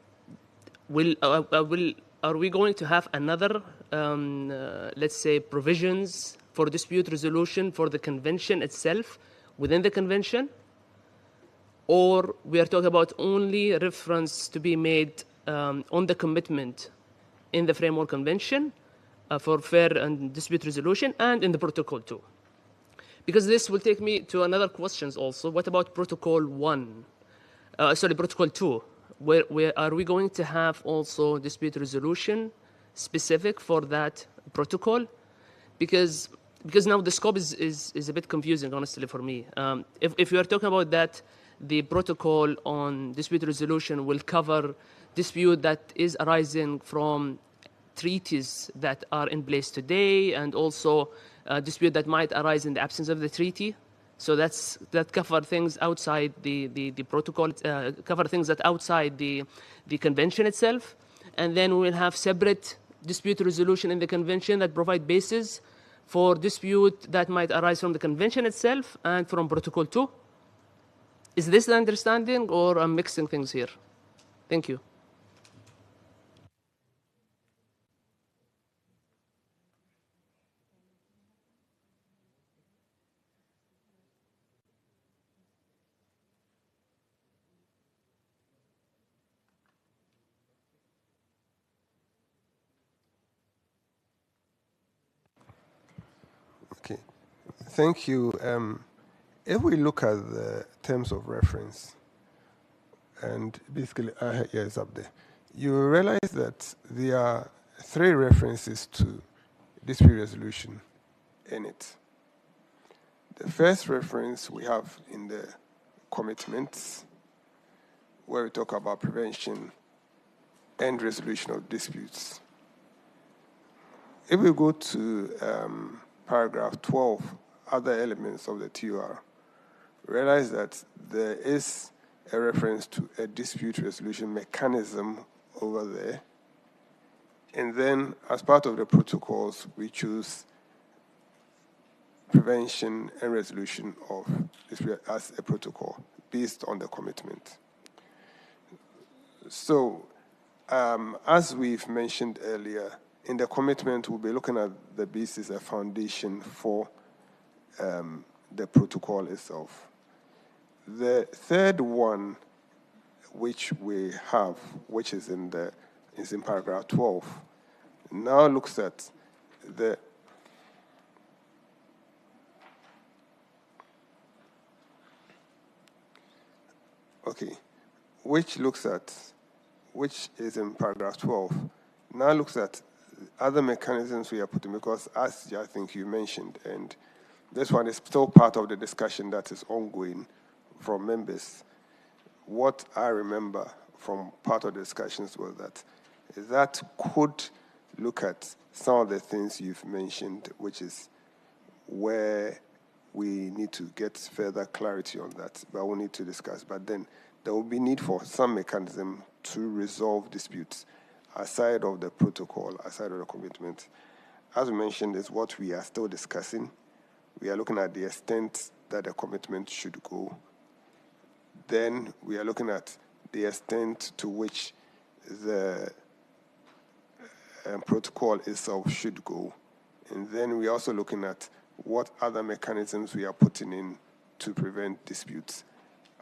are we going to have another, let's say, provisions for dispute resolution for the convention itself within the convention? Or we are talking about only reference to be made on the commitment in the Framework Convention for fair and dispute resolution and in the Protocol 2? Because this will take me to another questions also. What about Protocol 1? Protocol 2. Where are we going to have also dispute resolution specific for that protocol? Because now the scope is a bit confusing, honestly, for me. If you are talking about that, the protocol on dispute resolution will cover dispute that is arising from treaties that are in place today, and also dispute that might arise in the absence of the treaty. So that cover things outside the protocol, cover things that outside the convention itself. And then we will have separate dispute resolution in the convention that provide basis for dispute that might arise from the convention itself and from Protocol 2. Is this the understanding, or I'm mixing things here? Thank you. Okay, thank you. If we look at the terms of reference, and basically, yeah, it's up there, you realize that there are 3 references to dispute resolution in it. The first reference we have in the commitments, where we talk about prevention and resolution of disputes. If we go to paragraph 12, other elements of the TUR, realize that there is a reference to a dispute resolution mechanism over there. And then, as part of the protocols, we choose prevention and resolution of dispute as a protocol based on the commitment. So, as we've mentioned earlier, in the commitment, we'll be looking at the basis, a foundation for the protocol itself. The third one, which we have, which is in paragraph 12, now looks at the which is in paragraph 12, now looks at other mechanisms we are putting, because as I think you mentioned, and this one is still part of the discussion that is ongoing from members. What I remember from part of the discussions was that could look at some of the things you've mentioned, which is where we need to get further clarity on that, but we'll need to discuss. But then there will be need for some mechanism to resolve disputes aside of the protocol, aside of the commitment. As we mentioned, is what we are still discussing. We are looking at the extent that the commitment should go. Then we are looking at the extent to which the protocol itself should go. And then we're also looking at what other mechanisms we are putting in to prevent disputes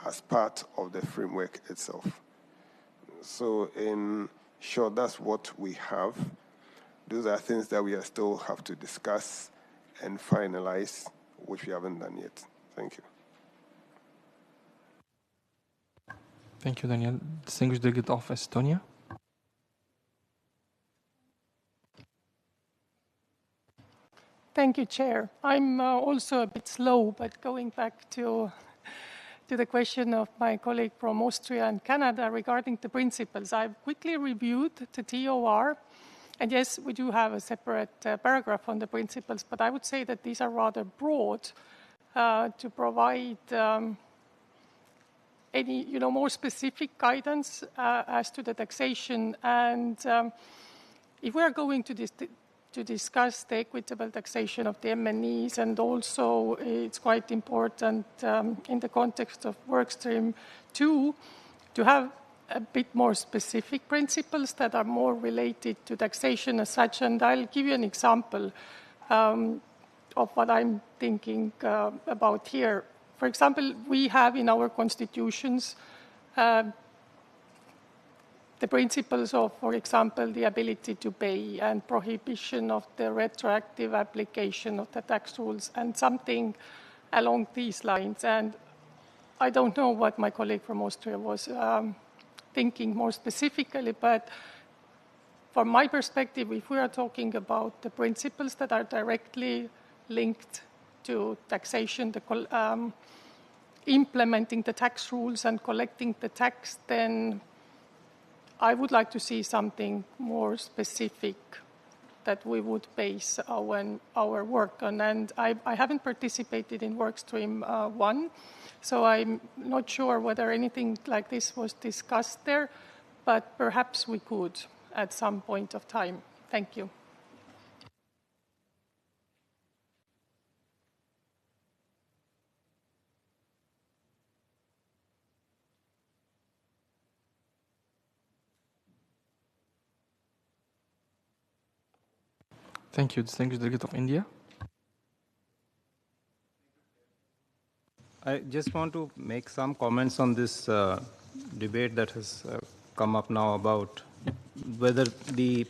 as part of the framework itself. So in short, that's what we have. Those are things that we are still have to discuss and finalize, which we haven't done yet. Thank you. Thank you, Daniel. Distinguished Delegate of Estonia. Thank you, Chair. I'm also a bit slow, but going back to the question of my colleague from Austria and Canada regarding the principles, I've quickly reviewed the TOR, and yes, we do have a separate paragraph on the principles, but I would say that these are rather broad to provide any more specific guidance as to the taxation. And if we are going to to discuss the equitable taxation of the MNEs, and also it's quite important in the context of Workstream 2 to have a bit more specific principles that are more related to taxation as such. And I'll give you an example of what I'm thinking about here. For example, we have in our constitutions the principles of, for example, the ability to pay and prohibition of the retroactive application of the tax rules and something along these lines. And I don't know what my colleague from Austria was thinking more specifically, but from my perspective, if we are talking about the principles that are directly linked to taxation, implementing the tax rules and collecting the tax, then I would like to see something more specific that we would base our work on. And I haven't participated in Workstream 1, so I'm not sure whether anything like this was discussed there, but perhaps we could at some point of time. Thank you. Thank you, distinguished delegate of India. I just want to make some comments on this debate that has come up now about whether the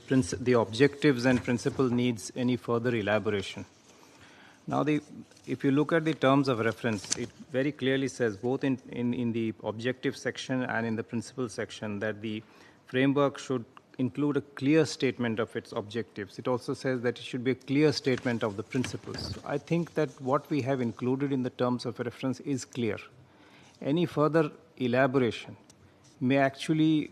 objectives and principle needs any further elaboration. Now, if you look at the terms of reference, it very clearly says, both in the objective section and in the principle section, that the framework should include a clear statement of its objectives. It also says that it should be a clear statement of the principles. So I think that what we have included in the terms of reference is clear. Any further elaboration may actually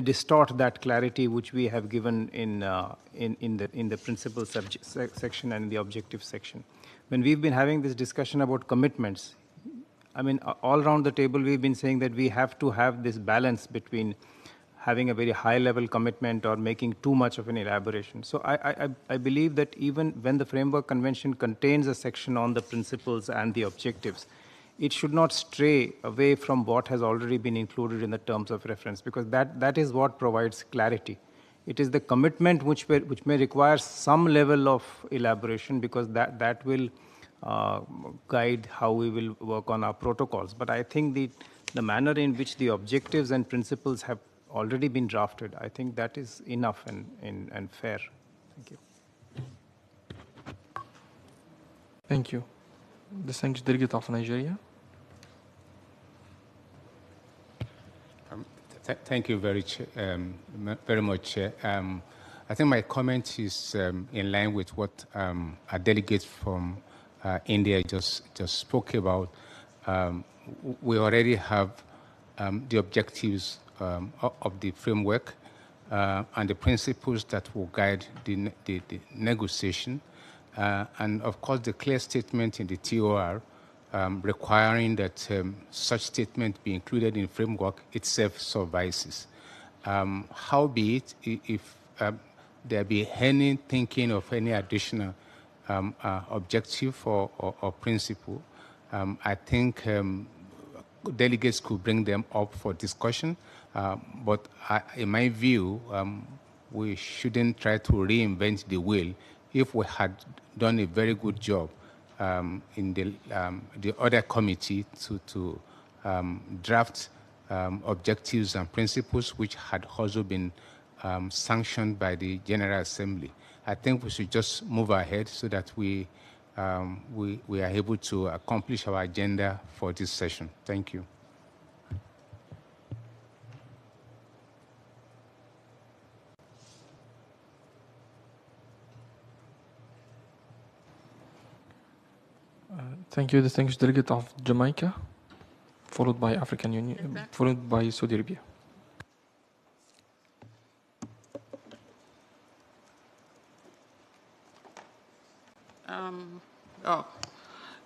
distort that clarity which we have given in the principle section and in the objective section. When we've been having this discussion about commitments, I mean, all around the table we've been saying that we have to have this balance between having a very high-level commitment or making too much of an elaboration. So I believe that even when the Framework Convention contains a section on the principles and the objectives, it should not stray away from what has already been included in the terms of reference, because that is what provides clarity. It is the commitment which may require some level of elaboration, because that will guide how we will work on our protocols. But I think the manner in which the objectives and principles have already been drafted, I think that is enough and fair. Thank you. Thank you. Distinguished delegate of Nigeria. Thank you very much, Chair. I think my comment is in line with what a delegate from India just spoke about. We already have the objectives of the framework and the principles that will guide the negotiation. And of course, the clear statement in the TOR requiring that such statement be included in framework itself suffices. Howbeit, if there be any thinking of any additional objective or principle, I think delegates could bring them up for discussion. But in my view, we shouldn't try to reinvent the wheel if we had done a very good job in the other committee to draft objectives and principles which had also been sanctioned by the General Assembly. I think we should just move ahead so that we are able to accomplish our agenda for this session. Thank you. Thank you, distinguished delegate of Jamaica, followed by African Union, followed by Saudi Arabia.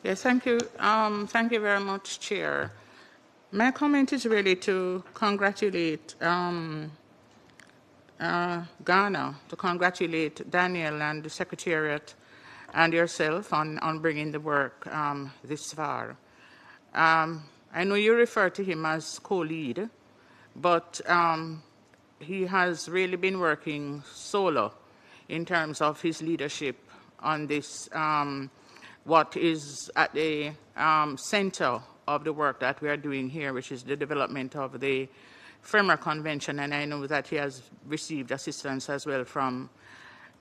Yes, thank you. Thank you very much, Chair. My comment is really to congratulate Ghana to congratulate Daniel and the Secretariat and yourself on bringing the work this far. I know you refer to him as co-lead, but he has really been working solo in terms of his leadership on this, what is at the center of the work that we are doing here, which is the development of the Framework Convention, and I know that he has received assistance as well from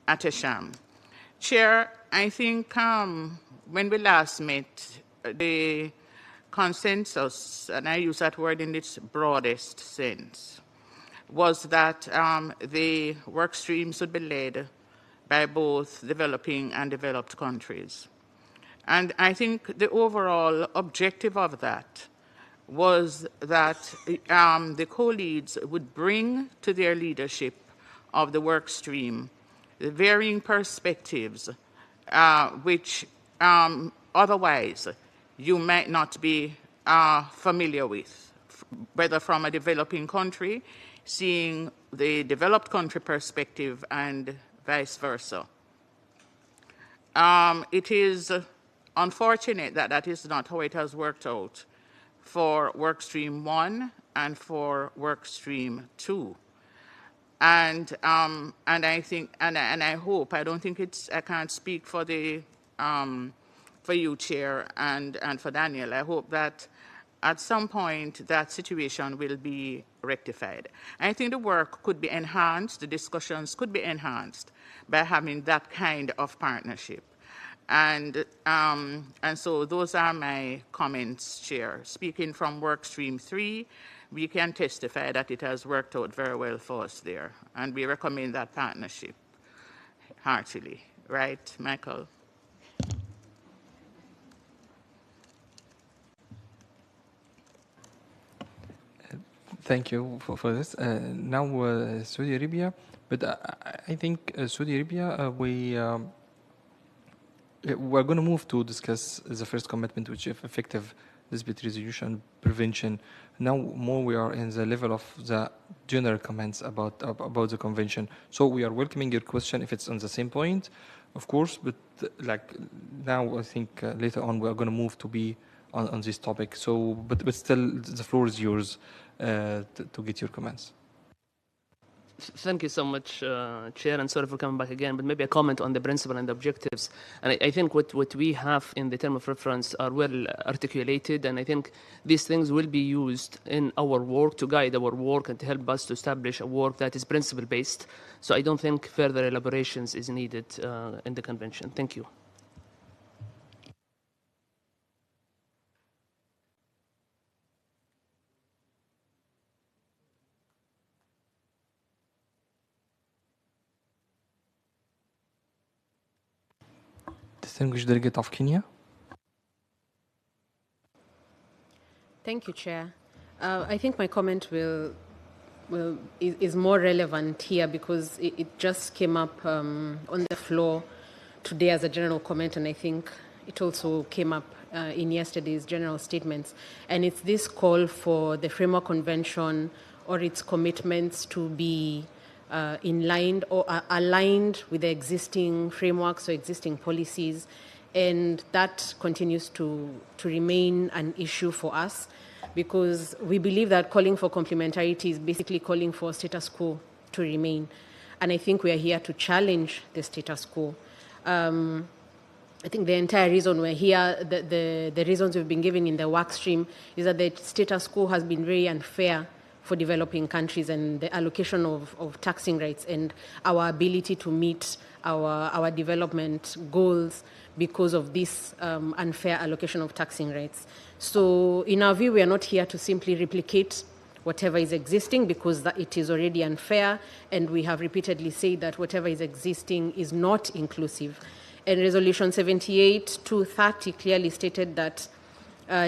Atesham. Chair, I think when we last met, the consensus, and I use that word in its broadest sense, was that the work streams would be led by both developing and developed countries. And I think the overall objective of that was that the co-leads would bring to their leadership of the work stream the varying perspectives which otherwise you might not be familiar with, whether from a developing country, seeing the developed country perspective and vice versa. It is unfortunate that that is not how it has worked out for Workstream 1 and for Workstream 2. And I think, and I hope, I don't think it's, I can't speak for the, for you, Chair, and for Daniel. I hope that at some point that situation will be rectified. I think the work could be enhanced, the discussions could be enhanced by having that kind of partnership. And so those are my comments, Chair. Speaking from Workstream 3, we can testify that it has worked out very well for us there. And we recommend that partnership heartily. Right, Michael? Thank you for this. Now, Saudi Arabia, but I think Saudi Arabia, we're going to move to discuss the first commitment, which is effective dispute resolution prevention. Now, more we are in the level of the general comments about the convention. So we are welcoming your question if it's on the same point, of course. But like now, I think later on we are going to move to be on this topic. So, but still, the floor is yours to get your comments. Thank you so much, Chair, and sorry for coming back again, but maybe a comment on the principle and the objectives. And I think what we have in the term of reference are well articulated, and I think these things will be used in our work to guide our work and to help us to establish a work that is principle-based. So I don't think further elaborations is needed in the convention. Thank you. Distinguished delegate of Kenya. Thank you, Chair. I think my comment is more relevant here because it just came up on the floor today as a general comment, and I think it also came up in yesterday's general statements. And it's this call for the Framework Convention or its commitments to be in line or aligned with the existing frameworks or existing policies, and that continues to remain an issue for us because we believe that calling for complementarity is basically calling for status quo to remain, and I think we are here to challenge the status quo. I think the entire reason we're here, the reasons we've been given in the work stream is that the status quo has been very unfair for developing countries and the allocation of taxing rights and our ability to meet our development goals because of this unfair allocation of taxing rights. So in our view, we are not here to simply replicate whatever is existing because it is already unfair, and we have repeatedly said that whatever is existing is not inclusive. And Resolution 78-230 clearly stated that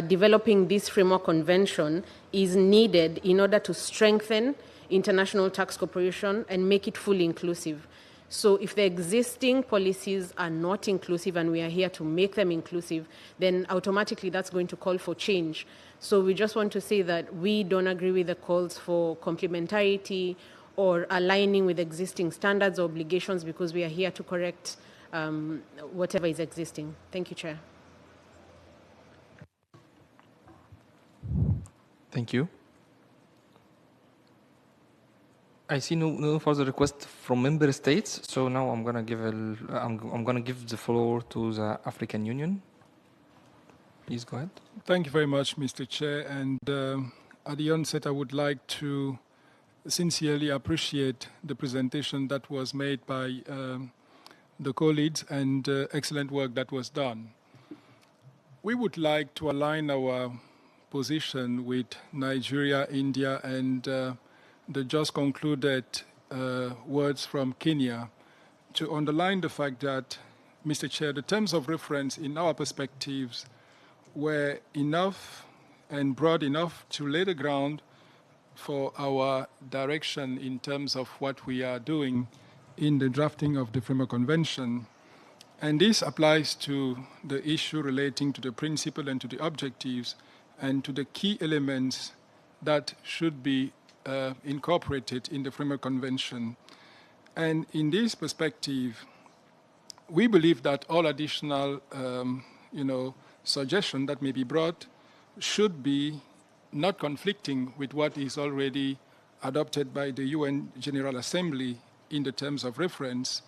developing this framework convention is needed in order to strengthen international tax cooperation and make it fully inclusive. So if the existing policies are not inclusive and we are here to make them inclusive, then automatically that's going to call for change. So we just want to say that we don't agree with the calls for complementarity or aligning with existing standards or obligations, because we are here to correct whatever is existing. Thank you, Chair. Thank you. I see no further request from member states, so now I'm gonna give the floor to the African Union. Please go ahead. Thank you very much, Mr. Chair. And at the onset, I would like to sincerely appreciate the presentation that was made by the co-leads and excellent work that was done. We would like to align our position with Nigeria, India, and the just concluded words from Kenya to underline the fact that, Mr. Chair, the terms of reference in our perspectives were enough and broad enough to lay the ground for our direction in terms of what we are doing in the drafting of the Framework Convention. And this applies to the issue relating to the principle and to the objectives and to the key elements that should be incorporated in the Framework Convention. And in this perspective, we believe that all additional suggestions that may be brought should be not conflicting with what is already adopted by the UN General Assembly in the terms of reference,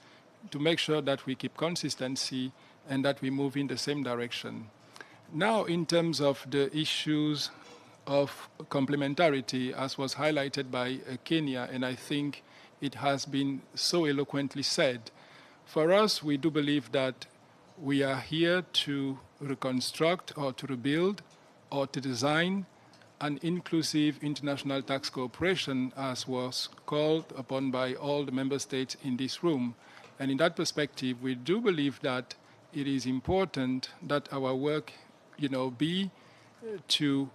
to make sure that we keep consistency and that we move in the same direction. Now, in terms of the issues of complementarity, as was highlighted by Kenya, and I think it has been so eloquently said, for us, we do believe that we are here to reconstruct or to rebuild or to design an inclusive international tax cooperation, as was called upon by all the member states in this room. And in that perspective, we do believe that it is important that our work, be to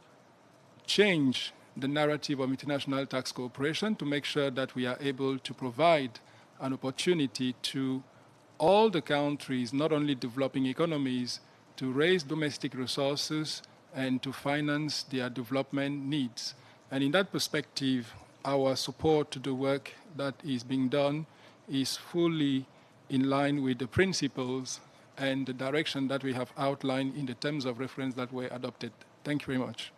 change the narrative of international tax cooperation to make sure that we are able to provide an opportunity to all the countries, not only developing economies, to raise domestic resources and to finance their development needs. And in that perspective, our support to the work that is being done is fully in line with the principles and the direction that we have outlined in the terms of reference that were adopted. Thank you very much.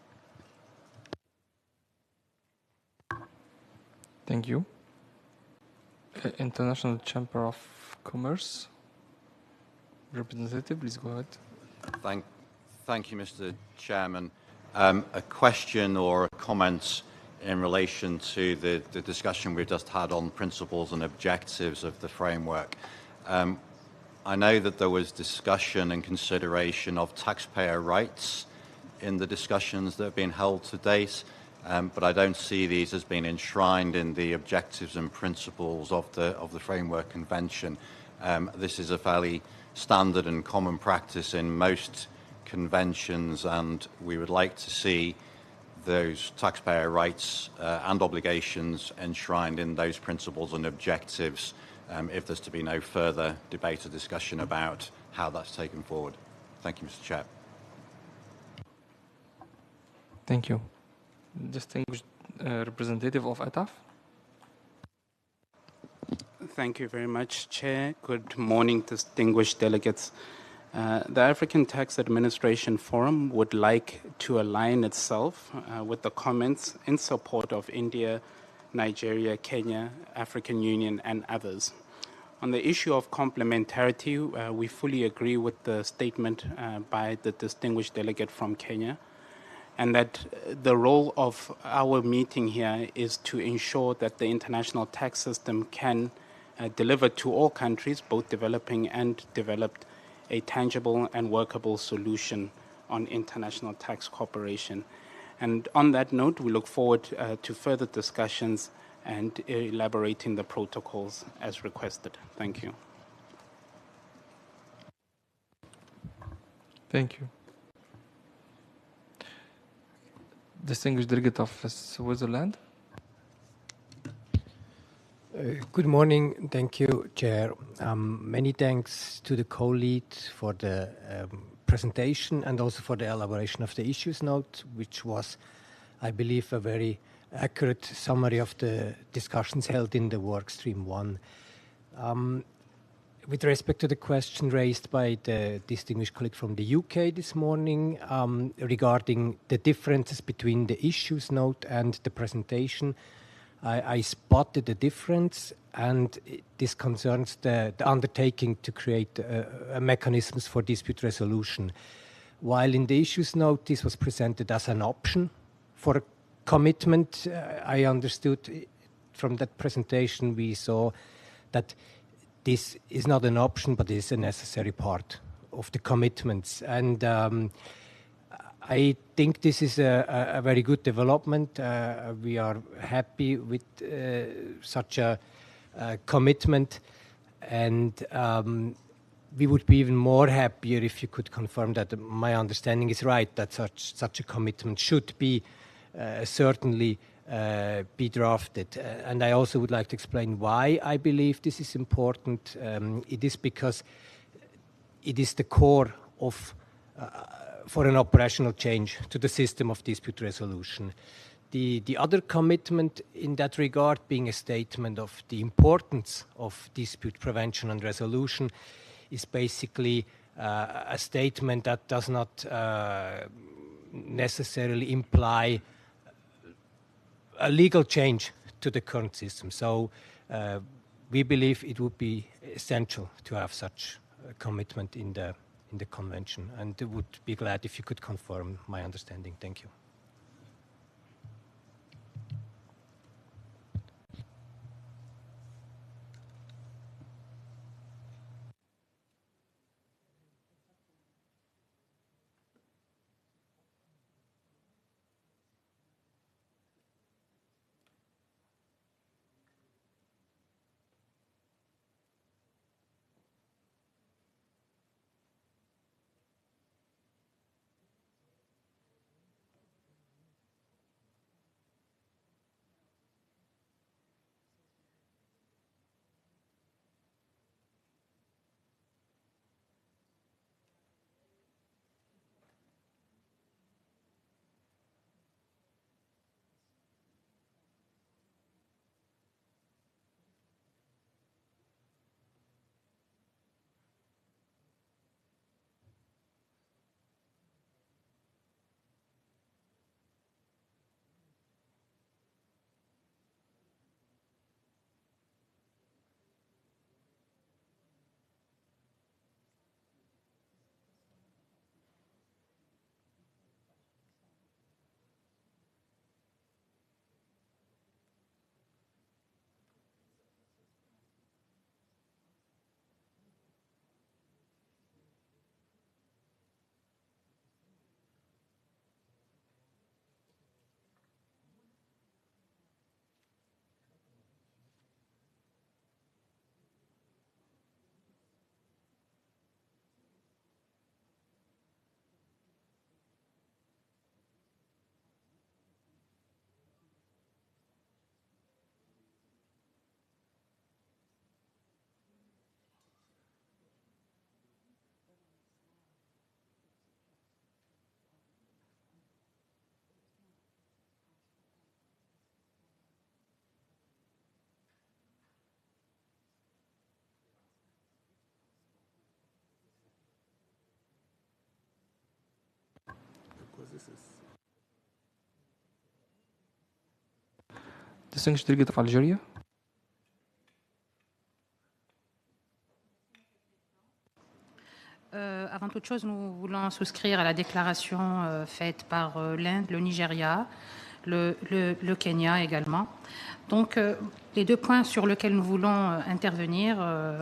Thank you. International Chamber of Commerce representative, please go ahead. Thank you, Mr. Chairman. A question or a comment in relation to the discussion we've just had on principles and objectives of the framework. I know that there was discussion and consideration of taxpayer rights in the discussions that have been held to date, but I don't see these as being enshrined in the objectives and principles of the Framework Convention. This is a fairly standard and common practice in most conventions, and we would like to see those taxpayer rights and obligations enshrined in those principles and objectives if there's to be no further debate or discussion about how that's taken forward. Thank you, Mr. Chair. Thank you. Distinguished representative of ATAF. Thank you very much, Chair. Good morning, distinguished delegates. The African Tax Administration Forum would like to align itself with the comments in support of India, Nigeria, Kenya, African Union, and others. On the issue of complementarity, we fully agree with the statement by the distinguished delegate from Kenya, and that the role of our meeting here is to ensure that the international tax system can deliver to all countries, both developing and developed, a tangible and workable solution on international tax cooperation. And on that note, we look forward to further discussions and elaborating the protocols as requested. Thank you. Thank you. Distinguished delegate of Switzerland. Good morning. Thank you, Chair. Many thanks to the co-lead for the presentation and also for the elaboration of the issues note, which was, I believe, a very accurate summary of the discussions held in the Workstream 1. With respect to the question raised by the distinguished colleague from the UK this morning regarding the differences between the issues note and the presentation, I spotted a difference, and this concerns the undertaking to create mechanisms for dispute resolution. While in the issues note this was presented as an option for a commitment, I understood from that presentation we saw that this is not an option, but is a necessary part of the commitments. And I think this is a very good development. We are happy with such a commitment, and we would be even more happier if you could confirm that my understanding is right, that such a commitment should be certainly be drafted. And I also would like to explain why I believe this is important. It is because it is the core of for an operational change to the system of dispute resolution. The other commitment in that regard being a statement of the importance of dispute prevention and resolution is basically a statement that does not necessarily imply a legal change to the current system. So we believe it would be essential to have such a commitment in the convention, and would be glad if you could confirm my understanding. Thank you. Distinguished delegate of Algeria. Avant toute chose, nous voulons souscrire à la déclaration faite par l'Inde, le Nigeria, le Kenya également. Donc, les deux points sur lesquels nous voulons intervenir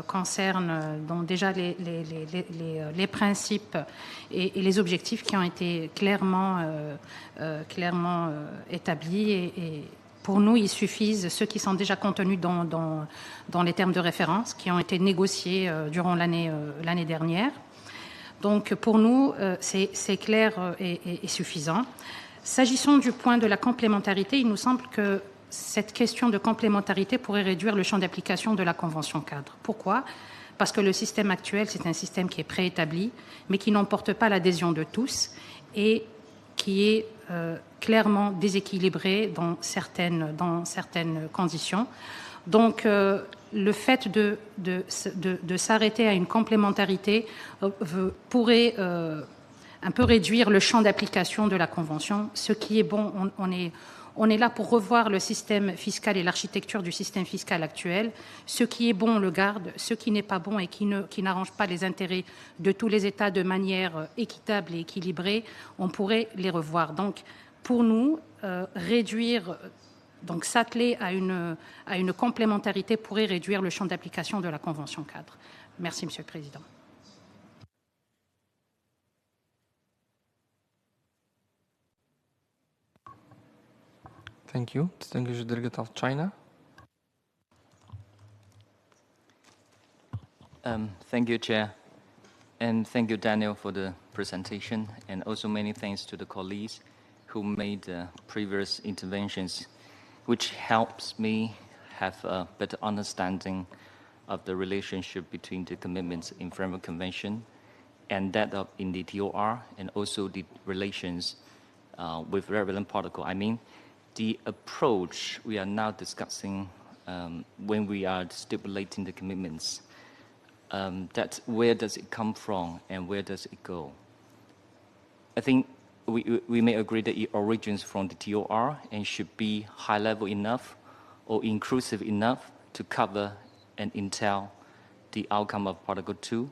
concernent donc déjà les principes et les objectifs qui ont été clairement établis. Et pour nous, il suffisent ceux qui sont déjà contenus dans les termes de référence qui ont été négociés durant l'année dernière. Donc, pour nous, c'est clair et suffisant. S'agissant du point de la complémentarité, il nous semble que cette question de complémentarité pourrait réduire le champ d'application de la Convention cadre. Pourquoi ? Parce que le système actuel, c'est un système qui est préétabli, mais qui n'emporte pas l'adhésion de tous et qui est clairement déséquilibré dans certaines conditions. Donc, le fait de s'arrêter à une complémentarité pourrait un peu réduire le champ d'application de la Convention. Ce qui est bon, on est là pour revoir le système fiscal et l'architecture du système fiscal actuel. Ce qui est bon, on le garde. Ce qui n'est pas bon et qui n'arrange pas les intérêts de tous les États de manière équitable et équilibrée, on pourrait les revoir. Donc, pour nous, donc s'atteler à une complémentarité pourrait réduire le champ d'application de la Convention cadre. Merci, Monsieur le Président. Thank you. Distinguished Delegate of China. Thank you, Chair. And thank you, Daniel, for the presentation. And also many thanks to the colleagues who made previous interventions, which helps me have a better understanding of the relationship between the commitments in Framework Convention and that of in the TOR, and also the relations with relevant protocol. I mean, the approach we are now discussing when we are stipulating the commitments, that where does it come from and where does it go? I think we may agree that it originates from the TOR and should be high level enough or inclusive enough to cover and entail the outcome of Protocol 2.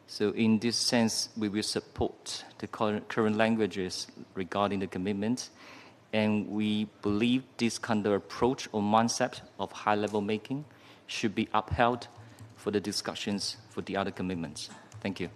So in this sense, we will support the current languages regarding the commitments. And we believe this kind of approach or concept of high-level making should be upheld for the discussions for the other commitments. Thank you.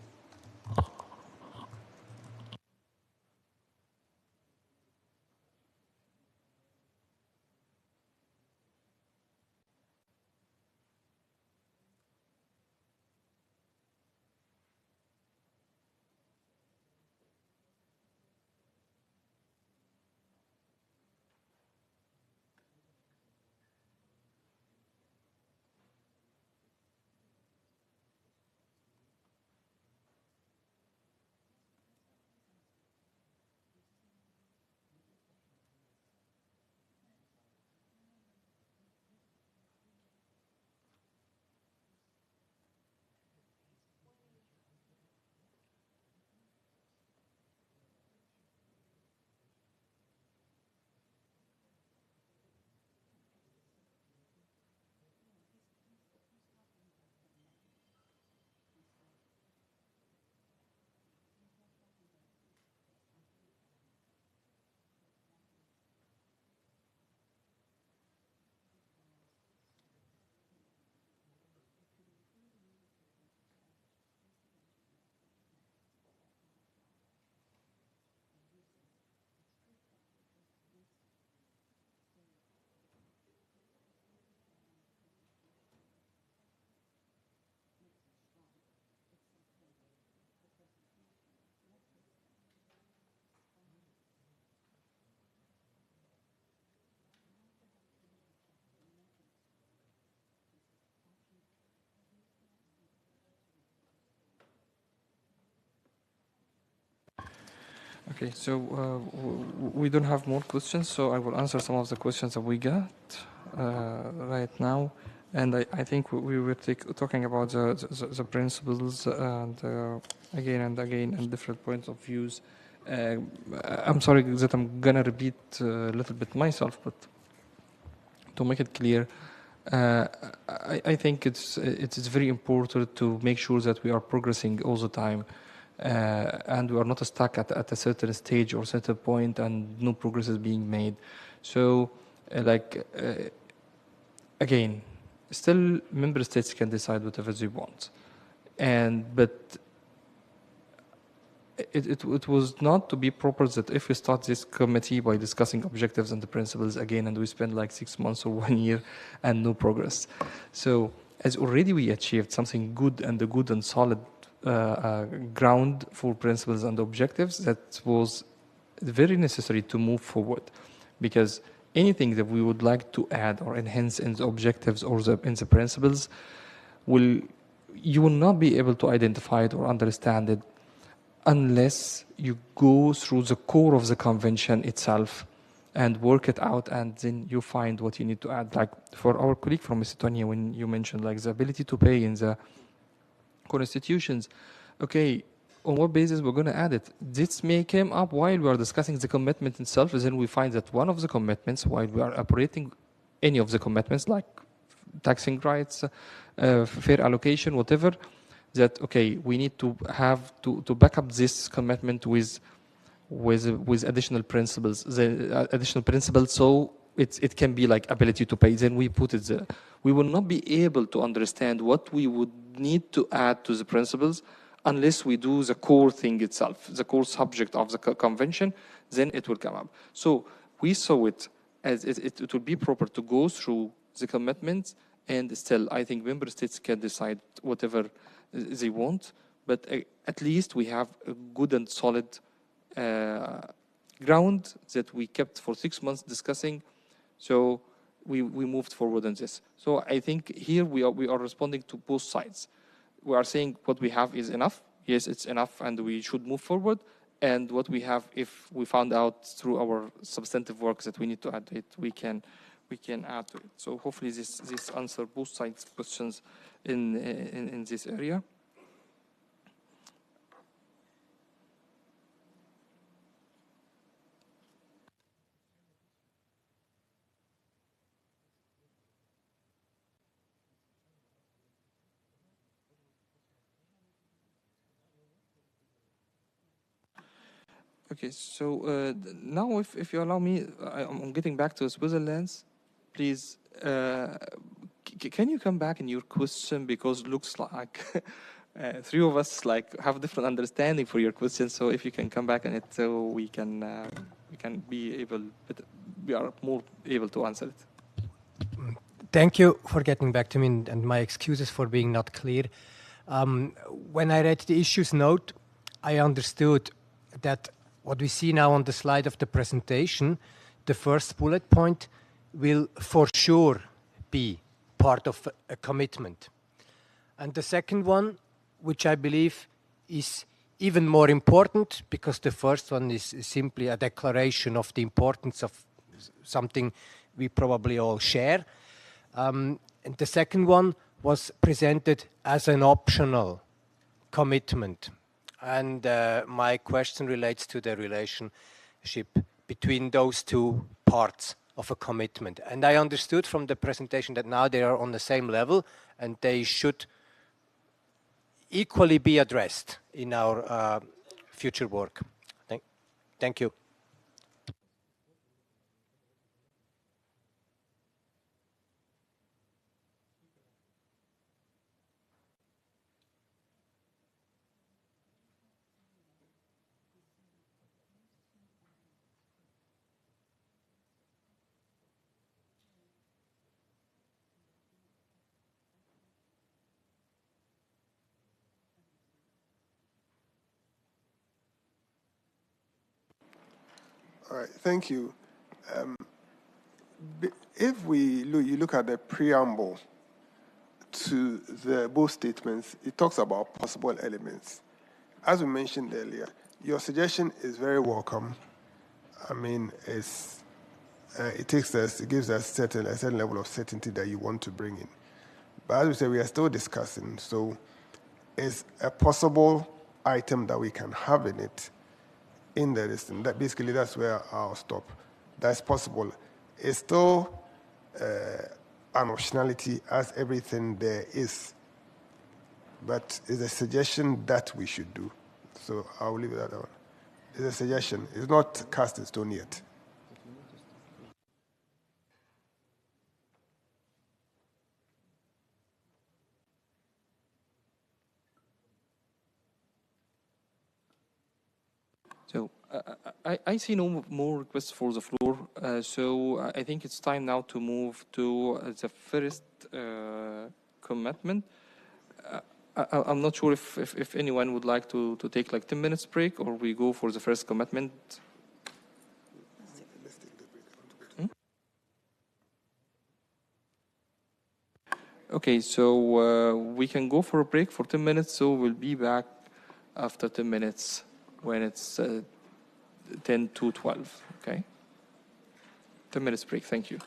Okay, so we don't have more questions, so I will answer some of the questions that we got right now. And I think we were talking about the principles and again and again and different points of views. I'm sorry that I'm gonna repeat a little bit myself, but to make it clear, I think it's very important to make sure that we are progressing all the time. And we are not stuck at a certain stage or certain point and no progress is being made. So, again, still member states can decide whatever they want. But it was not to be proper that if we start this committee by discussing objectives and the principles again, and we spend like 6 months or 1 year and no progress. So, as already we achieved something good and solid ground for principles and objectives, that was very necessary to move forward, because anything that we would like to add or enhance in the objectives or in the principles, you will not be able to identify it or understand it unless you go through the core of the convention itself and work it out, and then you find what you need to add. Like for our colleague from Estonia, when you mentioned like the ability to pay in the constitutions, okay, on what basis we're going to add it? This may come up while we are discussing the commitment itself, and then we find that one of the commitments, while we are operating any of the commitments, like taxing rights, fair allocation, whatever, that, okay, we need to have to back up this commitment with additional principles, so it can be like ability to pay. Then we put it there. We will not be able to understand what we would need to add to the principles unless we do the core thing itself, the core subject of the convention, then it will come up. So we saw it as it would be proper to go through the commitments, and still I think member states can decide whatever they want, but at least we have a good and solid ground that we kept for 6 months discussing. So we moved forward on this. So I think here we are responding to both sides. We are saying what we have is enough. Yes, it's enough, and we should move forward. And what we have, if we found out through our substantive work that we need to add to it, we can add to it. So hopefully this answers both sides' questions in this area. Okay, so now if you allow me, I'm getting back to Switzerland. Please, can you come back in your question, because looks like three of us like have different understanding for your question. So if you can come back on it, so we can be able, we are more able to answer it. Thank you for getting back to me, and my excuses for being not clear. When I read the issues note, I understood that what we see now on the slide of the presentation, the first bullet point will for sure be part of a commitment. And the second one, which I believe is even more important, because the first one is simply a declaration of the importance of something we probably all share. And the second one was presented as an optional commitment. And my question relates to the relationship between those two parts of a commitment. And I understood from the presentation that now they are on the same level, and they should equally be addressed in our future work. Thank you. All right, thank you. If you look at the preamble to both statements, it talks about possible elements. As we mentioned earlier, your suggestion is very welcome. I mean, it gives us a certain level of certainty that you want to bring in. But as we say, we are still discussing, so it's a possible item that we can have in it in the listing. That basically, that's where I'll stop. That's possible. It's still an optionality, as everything there is, but it's a suggestion that we should do. So I'll leave it at that one. It's a suggestion. It's not cast in stone yet. So I see no more requests for the floor. So I think it's time now to move to the first commitment. I'm not sure if anyone would like to take like 10 minutes break, or we go for the first commitment. Okay, so we can go for a break for 10 minutes. So we'll be back after 10 minutes. when it's 10 to 12, okay? 10 minutes break, thank you.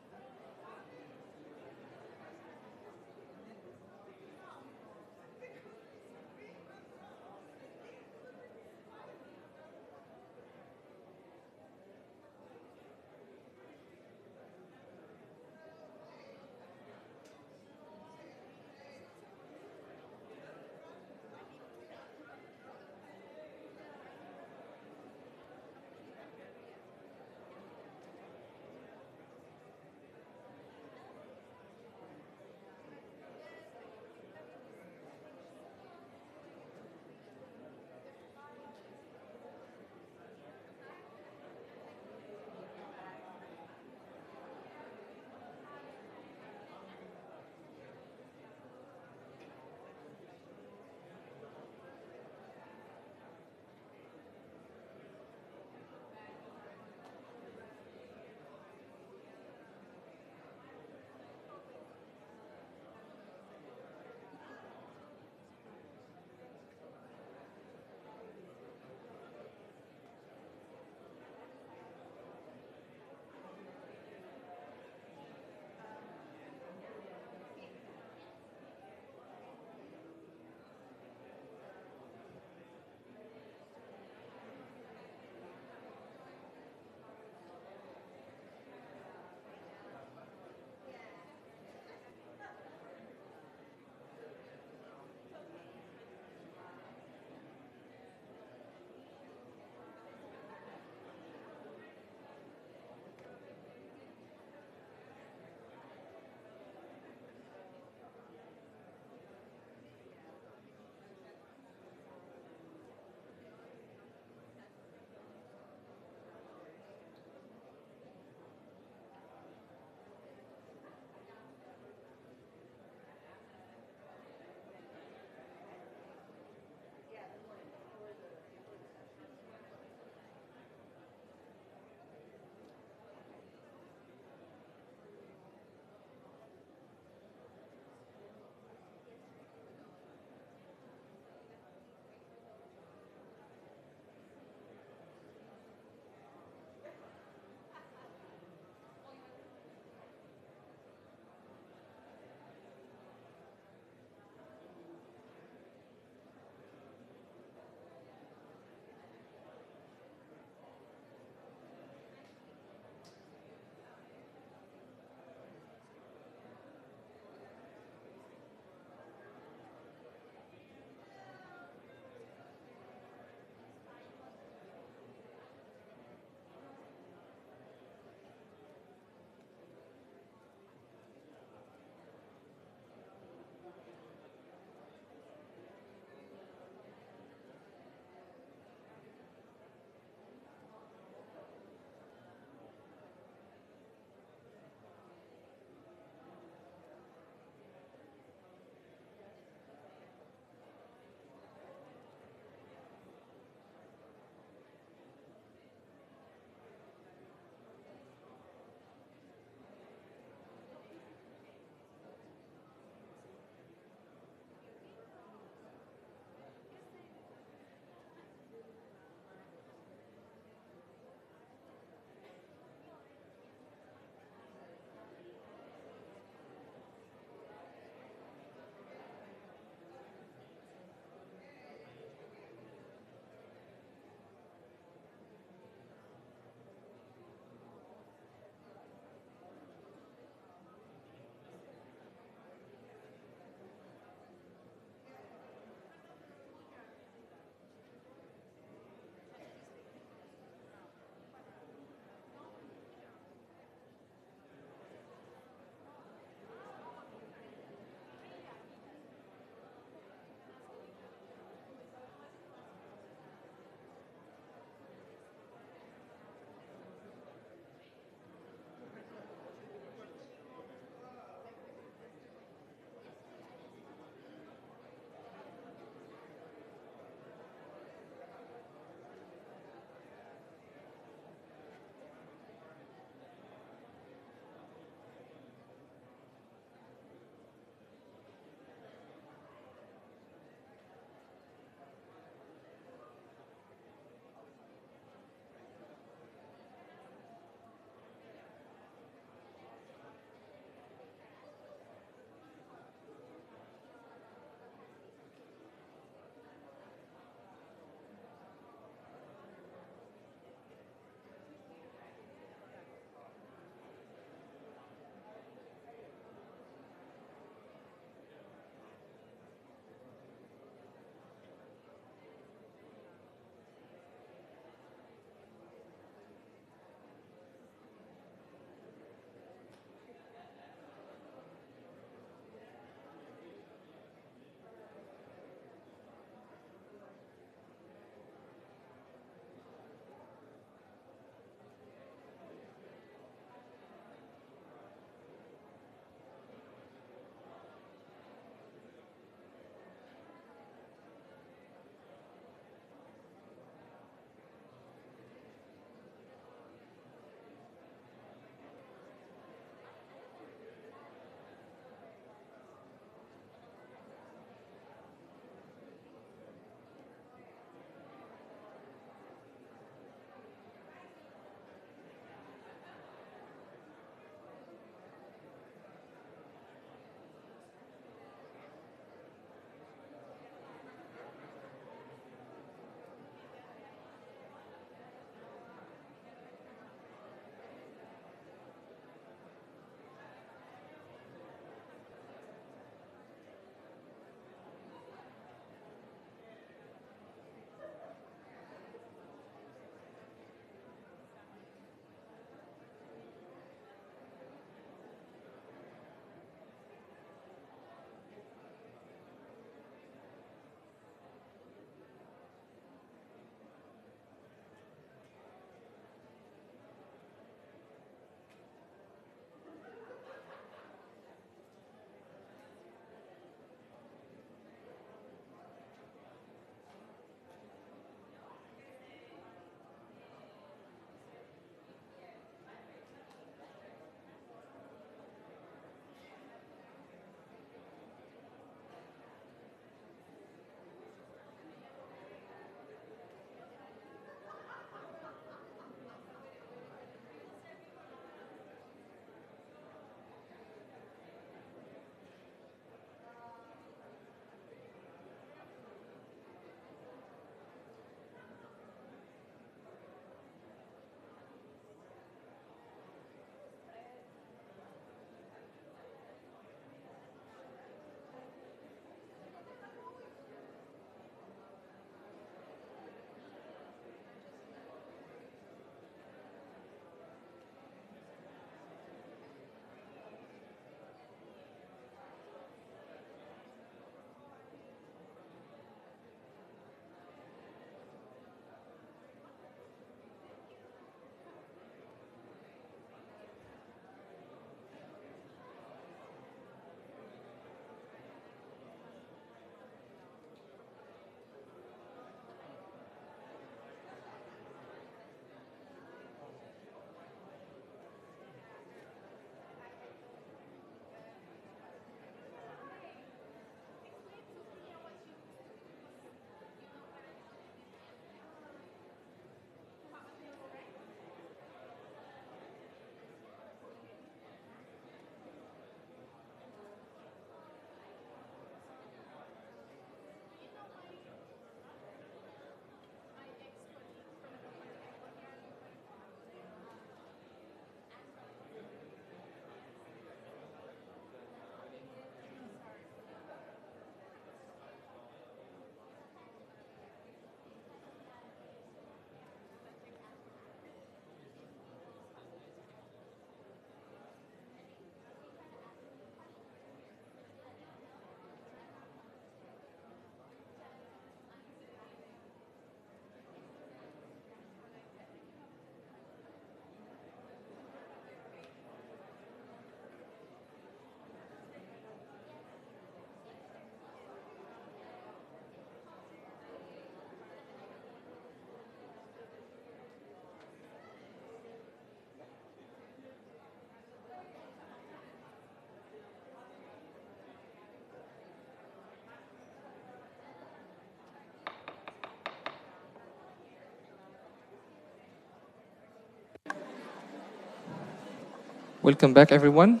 Welcome back, everyone.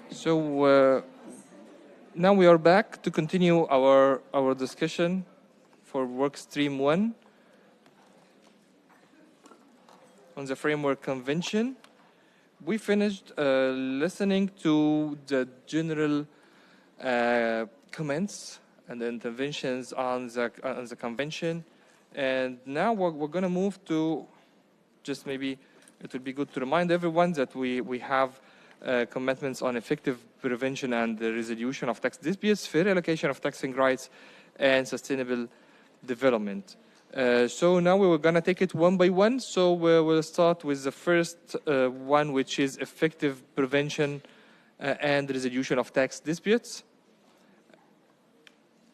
So now we are back to continue our discussion for work stream 1 on the Framework Convention. We finished listening to the general comments and the interventions on the convention, and now we're going to move to just maybe it would be good to remind everyone that we have commitments on effective prevention and the resolution of tax disputes, fair allocation of taxing rights, and sustainable development. So now we're going to take it one by one. So we'll start with the first one, which is effective prevention and resolution of tax disputes.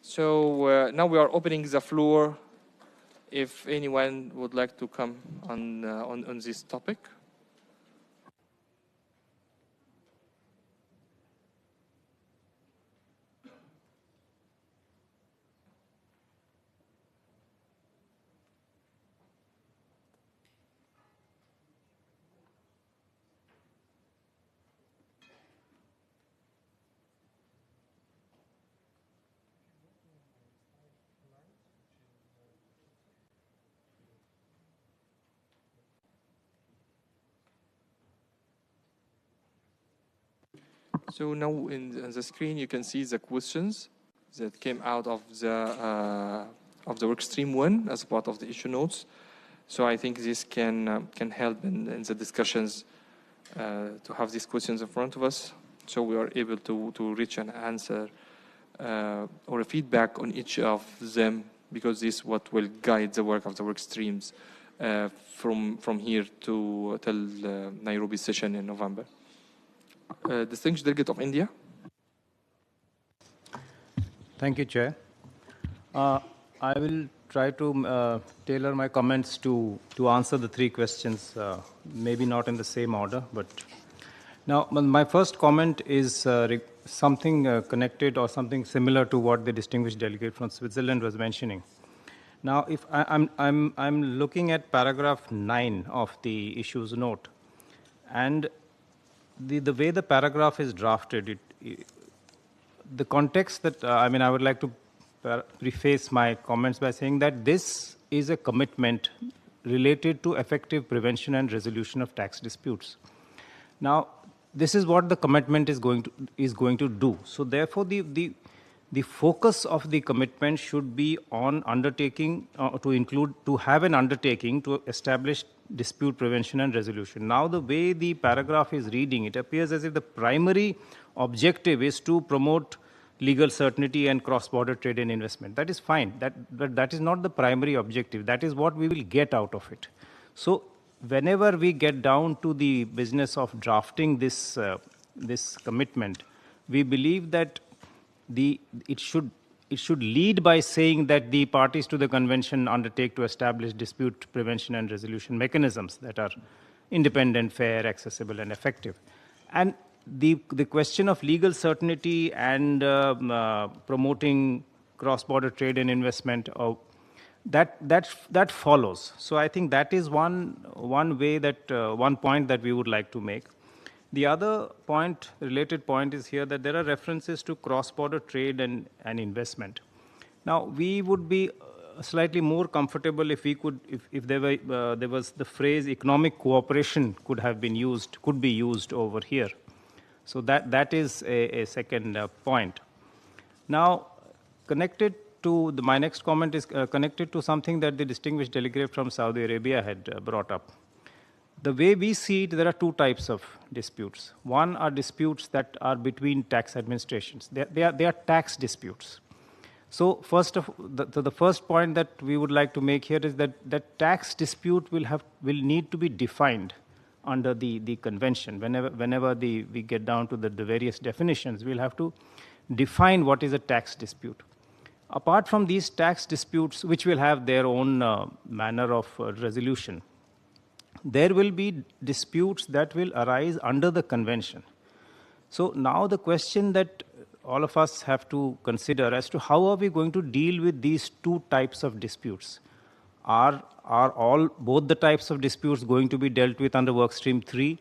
So now we are opening the floor if anyone would like to come on this topic. So now in the screen you can see the questions that came out of the work stream 1 as part of the issue notes. So I think this can help in the discussions to have these questions in front of us, so we are able to reach an answer or a feedback on each of them, because this is what will guide the work of the work streams from here till Nairobi session in November. Distinguished Delegate of India. Thank you, Chair. I will try to tailor my comments to answer the three questions, maybe not in the same order, but now my first comment is something connected or something similar to what the distinguished delegate from Switzerland was mentioning. Now, if I'm looking at paragraph 9 of the issues note, and the way the paragraph is drafted, the context that I would like to preface my comments by saying that this is a commitment related to effective prevention and resolution of tax disputes. Now, this is what the commitment is going to do. So, therefore, the focus of the commitment should be on undertaking to have an undertaking to establish dispute prevention and resolution. Now, the way the paragraph is reading, it appears as if the primary objective is to promote legal certainty and cross-border trade and investment. That is fine. That is not the primary objective. That is what we will get out of it. So, whenever we get down to the business of drafting this commitment, we believe that it should lead by saying that the parties to the convention undertake to establish dispute prevention and resolution mechanisms that are independent, fair, accessible, and effective. And the question of legal certainty and promoting cross-border trade and investment, that follows. So I think that is one way that one point that we would like to make. The other point, related point, is here that there are references to cross-border trade and investment. Now, we would be slightly more comfortable if we could, if there was the phrase economic cooperation could be used over here. So that is a second point. Now, connected to my next comment is connected to something that the distinguished delegate from Saudi Arabia had brought up. The way we see it, there are two types of disputes. One are disputes that are between tax administrations. They are tax disputes. So the first point that we would like to make here is that tax dispute will need to be defined under the convention. Whenever we get down to the various definitions, we'll have to define what is a tax dispute. Apart from these tax disputes, which will have their own manner of resolution, there will be disputes that will arise under the convention. So now the question that all of us have to consider as to how are we going to deal with these two types of disputes. are both the types of disputes going to be dealt with under Workstream 3,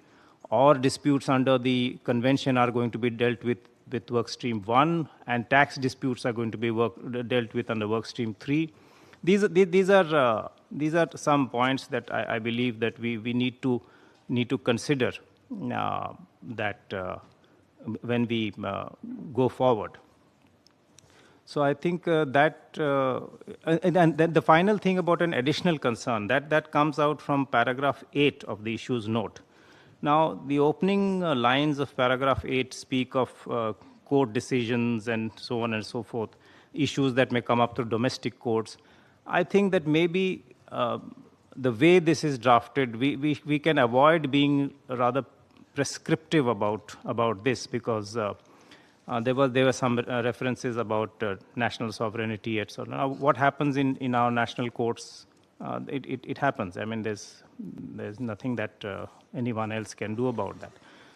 or disputes under the convention are going to be dealt with Workstream 1, and tax disputes are going to be dealt with under Workstream 3. These are some points that I believe that we need to consider that when we go forward. So I think that, and then the final thing about an additional concern, that comes out from paragraph 8 of the issues note. Now, the opening lines of paragraph 8 speak of court decisions and so on and so forth, issues that may come up through domestic courts. I think that maybe the way this is drafted, we can avoid being rather prescriptive about this, because there were some references about national sovereignty, etc. Now, what happens in our national courts, it happens. I mean, there's nothing that anyone else can do about that.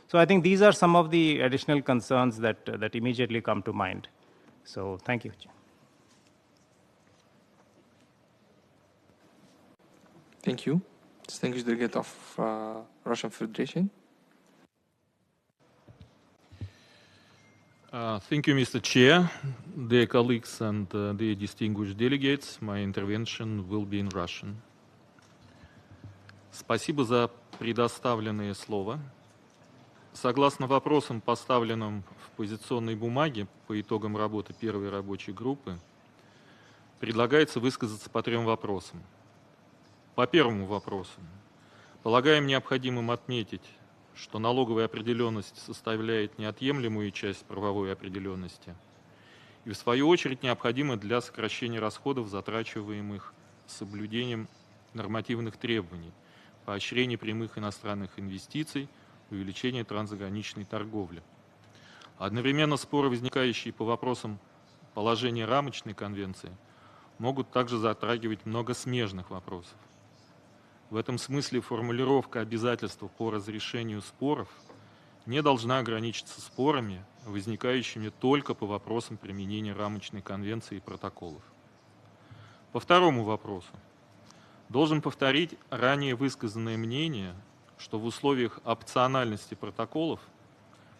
So I think these are some of the additional concerns that immediately come to mind. So thank you. Thank you. Distinguished delegate of Russian Federation. Thank you, Mr. Chair. Dear colleagues and dear distinguished delegates, my intervention will be in Russian. Спасибо за предоставленное слово. Согласно вопросам, поставленным в позиционной бумаге по итогам работы первой рабочей группы, предлагается высказаться по 3 вопросам. По первому вопросу. Полагаем необходимым отметить, что налоговая определенность составляет неотъемлемую часть правовой определенности и, в свою очередь, необходима для сокращения расходов, затрачиваемых соблюдением нормативных требований, поощрения прямых иностранных инвестиций, увеличения трансграничной торговли. Одновременно споры, возникающие по вопросам положения рамочной конвенции, могут также затрагивать много смежных вопросов. В этом смысле формулировка обязательства по разрешению споров не должна ограничиться спорами, возникающими только по вопросам применения рамочной конвенции и протоколов. По второму вопросу. Должен повторить ранее высказанное мнение, что в условиях опциональности протоколов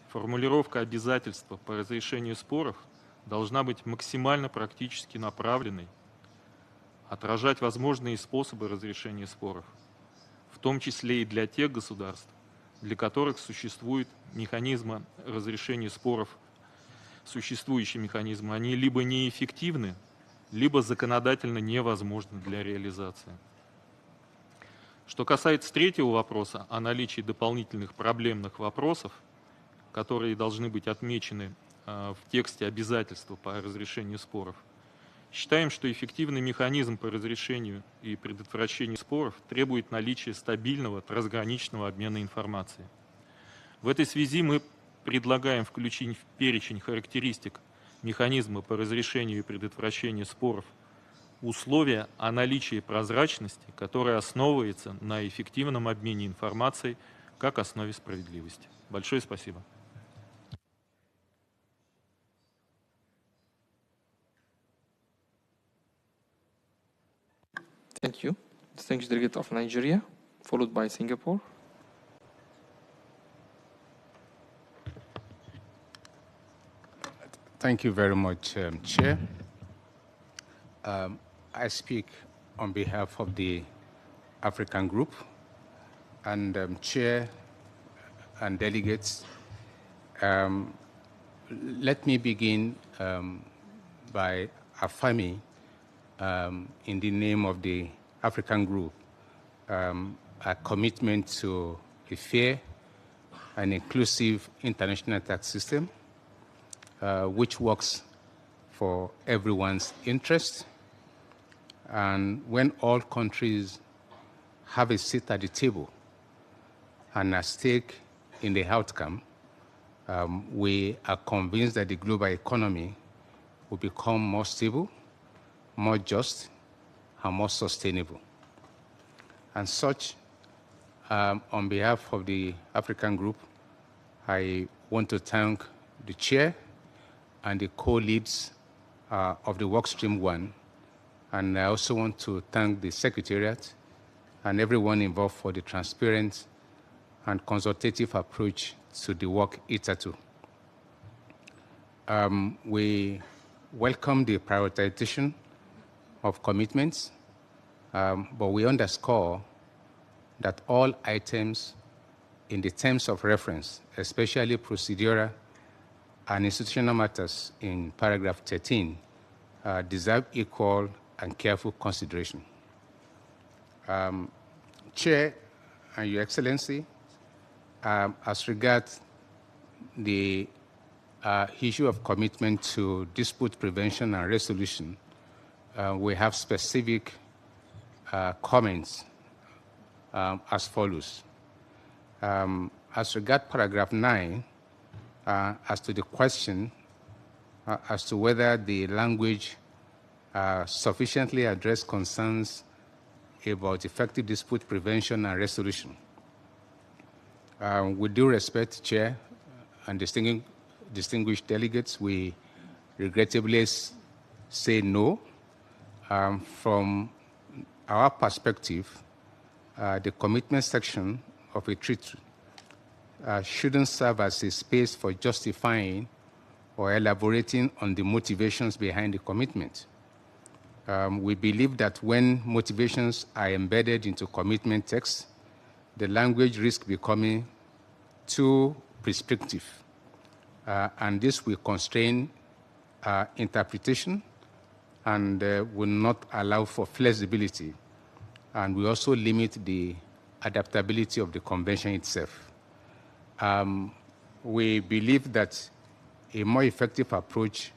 формулировка обязательства по разрешению споров должна быть максимально практически направленной, отражать возможные способы разрешения споров, в том числе и для тех государств, для которых существуют механизмы разрешения споров, существующие механизмы, они либо неэффективны, либо законодательно невозможны для реализации. Что касается третьего вопроса, о наличии дополнительных проблемных вопросов, которые должны быть отмечены в тексте обязательства по разрешению споров, считаем, что эффективный механизм по разрешению и предотвращению споров требует наличия стабильного трансграничного обмена информацией. В этой связи мы предлагаем включить в перечень характеристик механизма по разрешению и предотвращению споров условия о наличии прозрачности, которая основывается на эффективном обмене информацией как основе справедливости. Большое спасибо. Thank you. Distinguished delegate of Nigeria, followed by Singapore. Thank you very much, Chair. I speak on behalf of the African Group, and Chair and delegates. Let me begin by affirming in the name of the African Group, a commitment to a fair and inclusive international tax system, which works for everyone's interest. And when all countries have a seat at the table and a stake in the outcome, we are convinced that the global economy will become more stable, more just, and more sustainable. And such, on behalf of the African Group, I want to thank the chair and the co-leads of the Workstream 1 And I also want to thank the Secretariat and everyone involved for the transparent and consultative approach to the work hitherto. We welcome the prioritization of commitments, but we underscore that all items in the terms of reference, especially procedural and institutional matters in paragraph 13, deserve equal and careful consideration. Chair and Your Excellency, as regards the issue of commitment to dispute prevention and resolution, we have specific comments as follows. As regards paragraph 9, as to the question as to whether the language sufficiently address concerns about effective dispute prevention and resolution. With due respect, Chair and distinguished delegates, we regrettably say no. From our perspective, the commitment section of a treaty shouldn't serve as a space for justifying or elaborating on the motivations behind the commitment. We believe that when motivations are embedded into commitment text, the language risks becoming too prescriptive, and this will constrain interpretation and will not allow for flexibility, and will also limit the adaptability of the convention itself. We believe that a more effective approach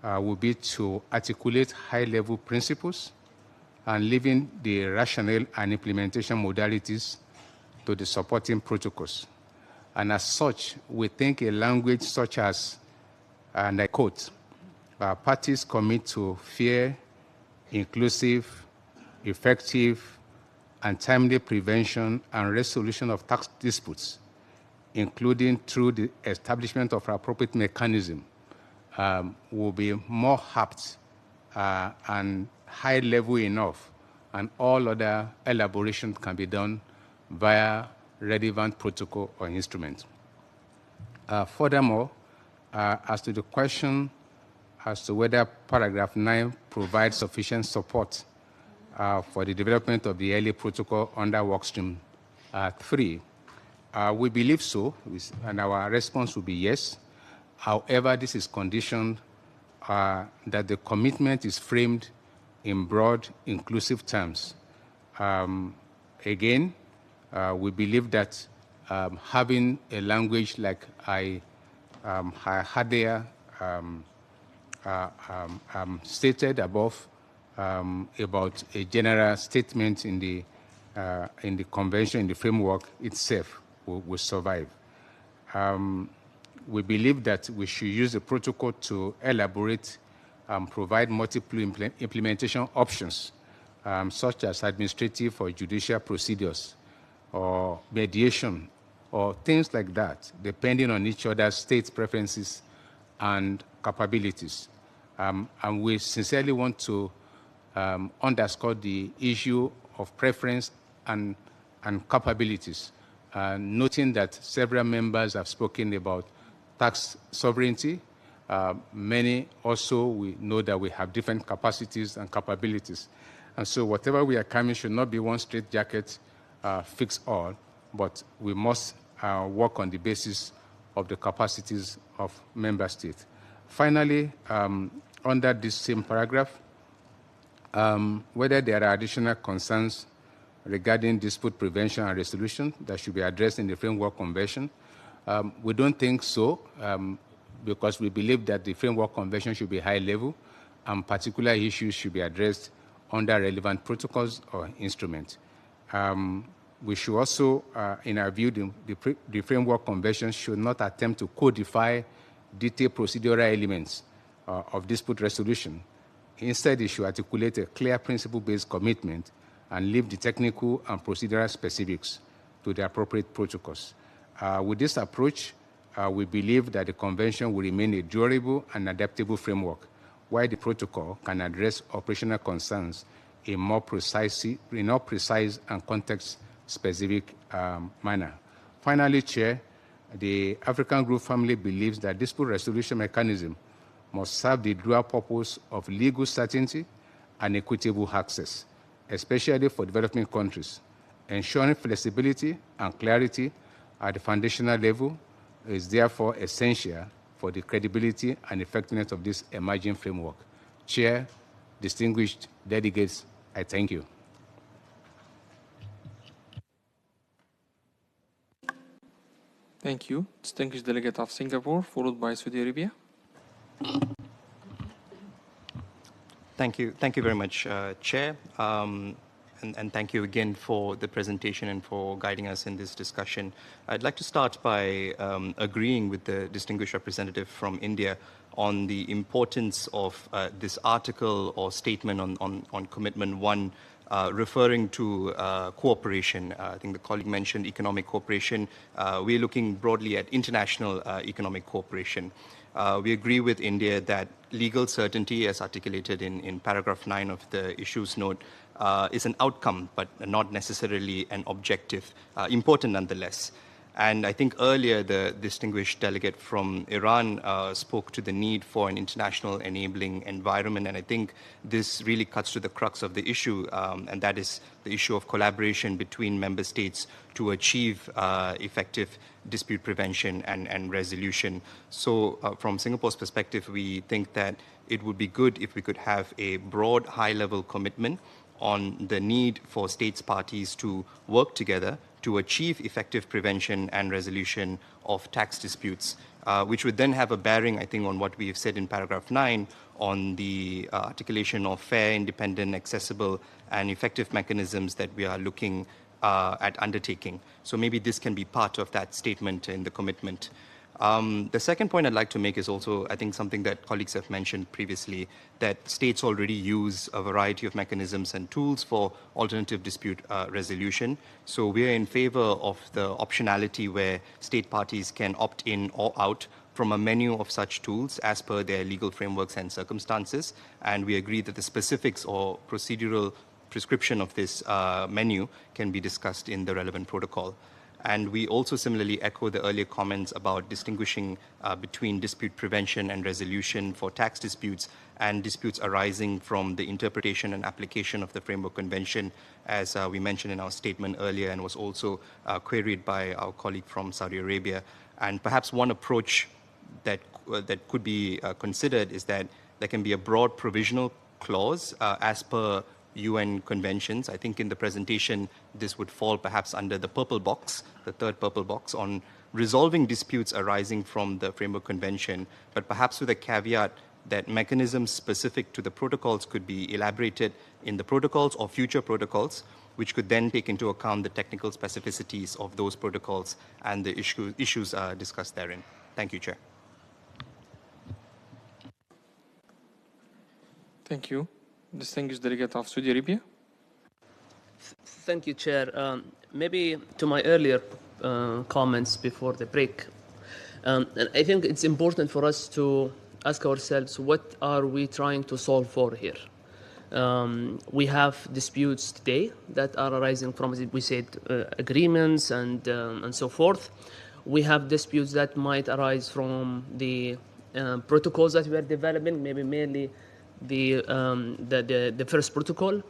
would be to articulate high-level principles and leaving the rationale and implementation modalities to the supporting protocols. And as such, we think a language such as, and I quote, parties commit to fair, inclusive, effective, and timely prevention and resolution of tax disputes, including through the establishment of appropriate mechanism, will be more apt and high level enough, and all other elaboration can be done via relevant protocol or instrument. Furthermore, as to the question as to whether paragraph 9 provides sufficient support for the development of the early protocol under workstream 3, we believe so, and our response will be yes. However, this is conditioned that the commitment is framed in broad, inclusive terms. Again, we believe that having a language like I had there stated above about a general statement in the convention, in the framework itself, will survive. We believe that we should use the protocol to elaborate and provide multiple implementation options, such as administrative or judicial procedures, or mediation, or things like that, depending on each other's state preferences and capabilities. And we sincerely want to underscore the issue of preference and capabilities, noting that several members have spoken about tax sovereignty. Many also, we know that we have different capacities and capabilities. And so whatever we are coming should not be one straitjacket fix all, but we must work on the basis of the capacities of member states. Finally, under this same paragraph, whether there are additional concerns regarding dispute prevention and resolution that should be addressed in the Framework Convention, we don't think so, because we believe that the Framework Convention should be high level and particular issues should be addressed under relevant protocols or instruments. We should also, in our view, the Framework Convention should not attempt to codify detailed procedural elements of dispute resolution. Instead, it should articulate a clear principle-based commitment and leave the technical and procedural specifics to the appropriate protocols. With this approach, we believe that the Convention will remain a durable and adaptable framework why the protocol can address operational concerns in more precise and context-specific manner. Finally, Chair, the African Group family believes that dispute resolution mechanism must serve the dual purpose of legal certainty and equitable access, especially for developing countries. Ensuring flexibility and clarity at the foundational level is therefore essential for the credibility and effectiveness of this emerging framework. Chair, distinguished delegates, I thank you. Thank you. Distinguished Delegate of Singapore, followed by Saudi Arabia. Thank you very much, Chair. And thank you again for the presentation and for guiding us in this discussion. I'd like to start by agreeing with the distinguished representative from India on the importance of this article or statement on Commitment 1 referring to cooperation. I think the colleague mentioned economic cooperation. We're looking broadly at international economic cooperation. We agree with India that legal certainty, as articulated in paragraph 9 of the issues note, is an outcome, but not necessarily an objective, important nonetheless. And I think earlier the distinguished delegate from Iran spoke to the need for an international enabling environment, and I think this really cuts to the crux of the issue, and that is the issue of collaboration between member states to achieve effective dispute prevention and resolution. So from Singapore's perspective, we think that it would be good if we could have a broad, high-level commitment on the need for states parties to work together to achieve effective prevention and resolution of tax disputes, which would then have a bearing, I think, on what we have said in paragraph 9 on the articulation of fair, independent, accessible, and effective mechanisms that we are looking at undertaking. So maybe this can be part of that statement in the commitment. The second point I'd like to make is also, I think, something that colleagues have mentioned previously, that states already use a variety of mechanisms and tools for alternative dispute resolution. So we're in favor of the optionality where state parties can opt in or out from a menu of such tools as per their legal frameworks and circumstances. And we agree that the specifics or procedural prescription of this menu can be discussed in the relevant protocol. And we also similarly echo the earlier comments about distinguishing between dispute prevention and resolution for tax disputes and disputes arising from the interpretation and application of the Framework Convention, as we mentioned in our statement earlier and was also queried by our colleague from Saudi Arabia. And perhaps one approach that could be considered is that there can be a broad provisional clause as per UN conventions. I think in the presentation, this would fall perhaps under the purple box, the third purple box, on resolving disputes arising from the Framework Convention, but perhaps with a caveat that mechanisms specific to the protocols could be elaborated in the protocols or future protocols, which could then take into account the technical specificities of those protocols and the issues discussed therein. Thank you, Chair. Thank you. Distinguished Delegate of Saudi Arabia. Thank you, Chair. Maybe to my earlier comments before the break, I think it's important for us to ask ourselves, what are we trying to solve for here? We have disputes today that are arising from, as we said, agreements and so forth. We have disputes that might arise from the protocols that we are developing, maybe mainly the first protocol.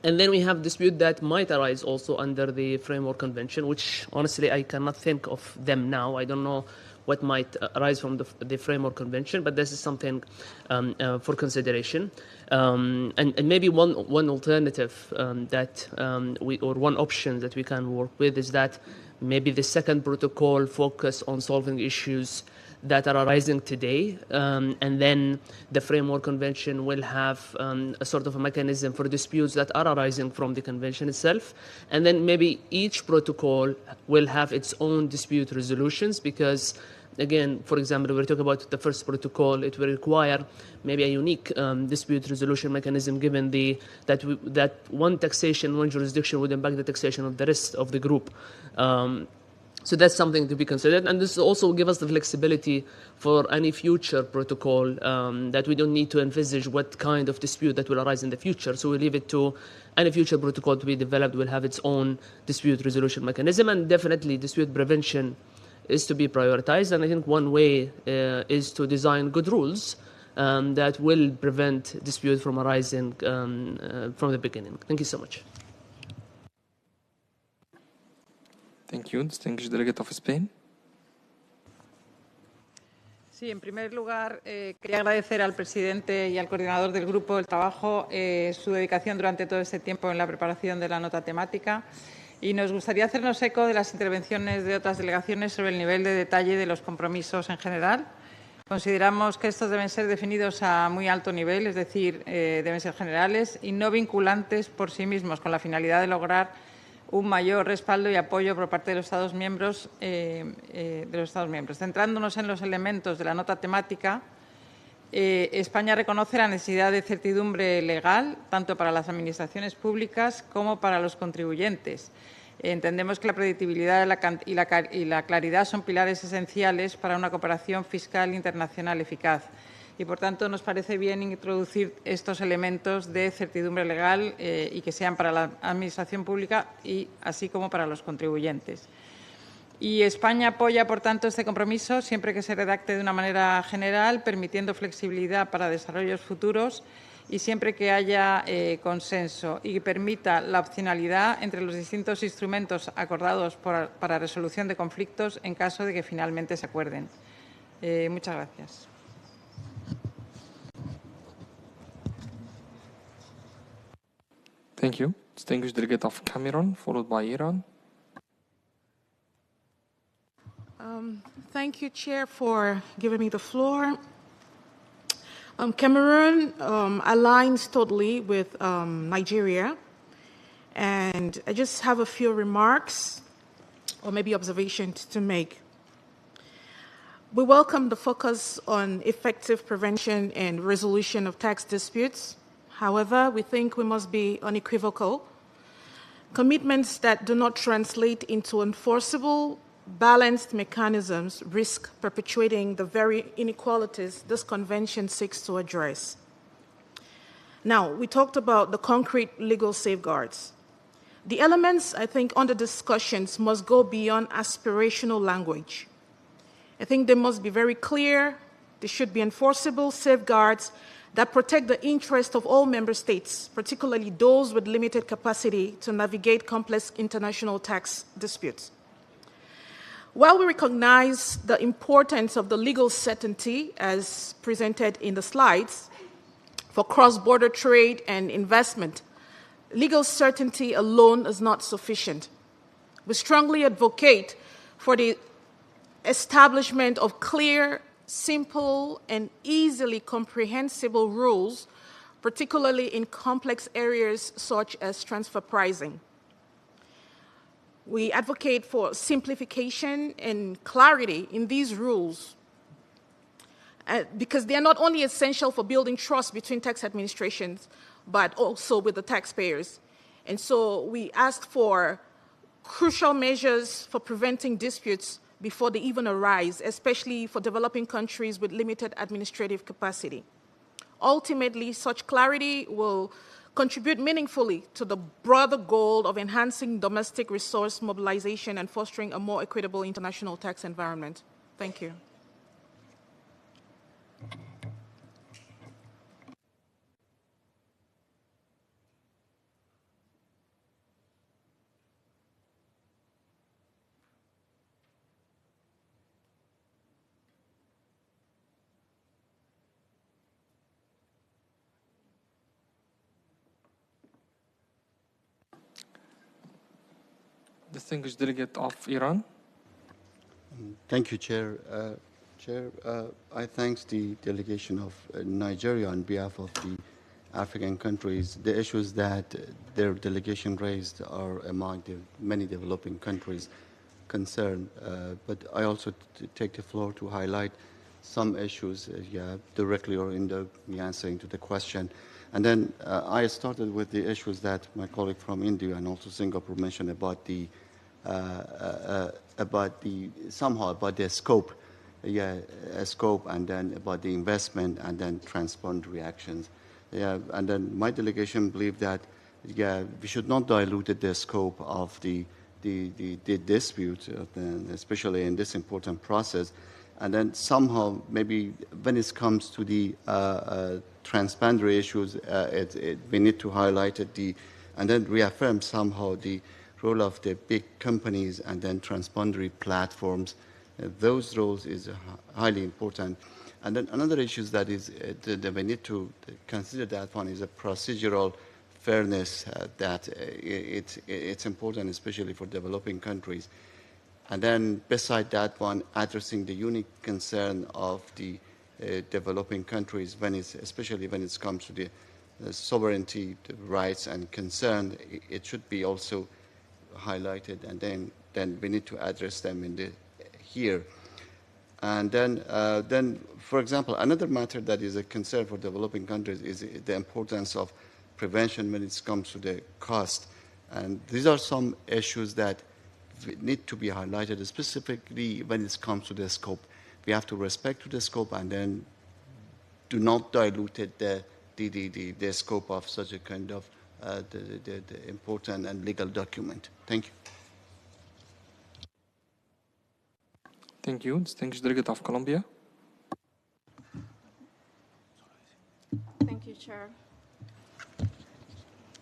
And then we have dispute that might arise also under the Framework Convention, which honestly I cannot think of them now. I don't know what might arise from the Framework Convention, but this is something for consideration. And maybe one alternative or one option that we can work with is that maybe the second protocol focus on solving issues that are arising today, and then the Framework Convention will have a sort of a mechanism for disputes that are arising from the convention itself, and then maybe each protocol will have its own dispute resolutions, because again, for example, we're talking about the first protocol, it will require maybe a unique dispute resolution mechanism, given that one taxation, one jurisdiction would impact the taxation of the rest of the group. So that's something to be considered. And this also will give us the flexibility for any future protocol that we don't need to envisage what kind of dispute that will arise in the future. So we leave it to any future protocol to be developed will have its own dispute resolution mechanism. And definitely dispute prevention is to be prioritized. And I think one way is to design good rules that will prevent dispute from arising from the beginning. Thank you so much. Thank you. Distinguished Delegate of Spain. Sí, en primer lugar, quería agradecer al presidente y al coordinador del grupo el trabajo, su dedicación durante todo este tiempo en la preparación de la nota temática. Y nos gustaría hacernos eco de las intervenciones de otras delegaciones sobre el nivel de detalle de los compromisos en general. Consideramos que estos deben ser definidos a muy alto nivel, es decir, deben ser generales y no vinculantes por sí mismos, con la finalidad de lograr un mayor respaldo y apoyo por parte de los Estados miembros. Centrándonos en los elementos de la nota temática, España reconoce la necesidad de certidumbre legal tanto para las administraciones públicas como para los contribuyentes. Entendemos que la predictibilidad y la claridad son pilares esenciales para una cooperación fiscal internacional eficaz. Y, por tanto, nos parece bien introducir estos elementos de certidumbre legal y que sean para la Administración pública y así como para los contribuyentes. Y España apoya, por tanto, este compromiso siempre que se redacte de una manera general, permitiendo flexibilidad para desarrollos futuros y siempre que haya consenso y que permita la opcionalidad entre los distintos instrumentos acordados para resolución de conflictos en caso de que finalmente se acuerden. Muchas gracias. Thank you. Distinguished Delegate of Cameroon, followed by Iran. Thank you, Chair, for giving me the floor. Cameroon aligns totally with Nigeria, and I just have a few remarks or maybe observations to make. We welcome the focus on effective prevention and resolution of tax disputes. However, we think we must be unequivocal. Commitments that do not translate into enforceable, balanced mechanisms risk perpetuating the very inequalities this convention seeks to address. Now, we talked about the concrete legal safeguards. The elements, I think, under discussions must go beyond aspirational language. I think they must be very clear. There should be enforceable safeguards that protect the interest of all member states, particularly those with limited capacity to navigate complex international tax disputes. While we recognize the importance of the legal certainty as presented in the slides for cross-border trade and investment, legal certainty alone is not sufficient. We strongly advocate for the establishment of clear, simple, and easily comprehensible rules, particularly in complex areas such as transfer pricing. We advocate for simplification and clarity in these rules because they are not only essential for building trust between tax administrations, but also with the taxpayers. And so we ask for crucial measures for preventing disputes before they even arise, especially for developing countries with limited administrative capacity. Ultimately, such clarity will contribute meaningfully to the broader goal of enhancing domestic resource mobilization and fostering a more equitable international tax environment. Thank you. Distinguished Delegate of Iran. Thank you, Chair. I thank the delegation of Nigeria on behalf of the African countries. The issues that their delegation raised are among the many developing countries' concern. But I also take the floor to highlight some issues directly or in the answering to the question. And then I started with the issues that my colleague from India and also Singapore mentioned about the about the somehow about the scope, scope, and then about the investment, and then transparent reactions. And then my delegation believe that we should not dilute the scope of the dispute, especially in this important process. And then somehow, maybe when it comes to the transparency issues, we need to highlight it, and then reaffirm somehow the role of the big companies and then transparency platforms. Those roles is highly important. And then another issue that is that we need to consider that one is a procedural fairness that it's important, especially for developing countries. And then beside that one, addressing the unique concern of the developing countries, especially when it comes to the sovereignty, the rights and concern, it should be also highlighted, and then we need to address them here. And then, for example, another matter that is a concern for developing countries is the importance of prevention when it comes to the cost. And these are some issues that need to be highlighted, specifically when it comes to the scope. We have to respect the scope and then do not dilute the scope of such a kind of the important and legal document. Thank you. Thank you. Distinguished Delegate of Colombia. Thank you, Chair.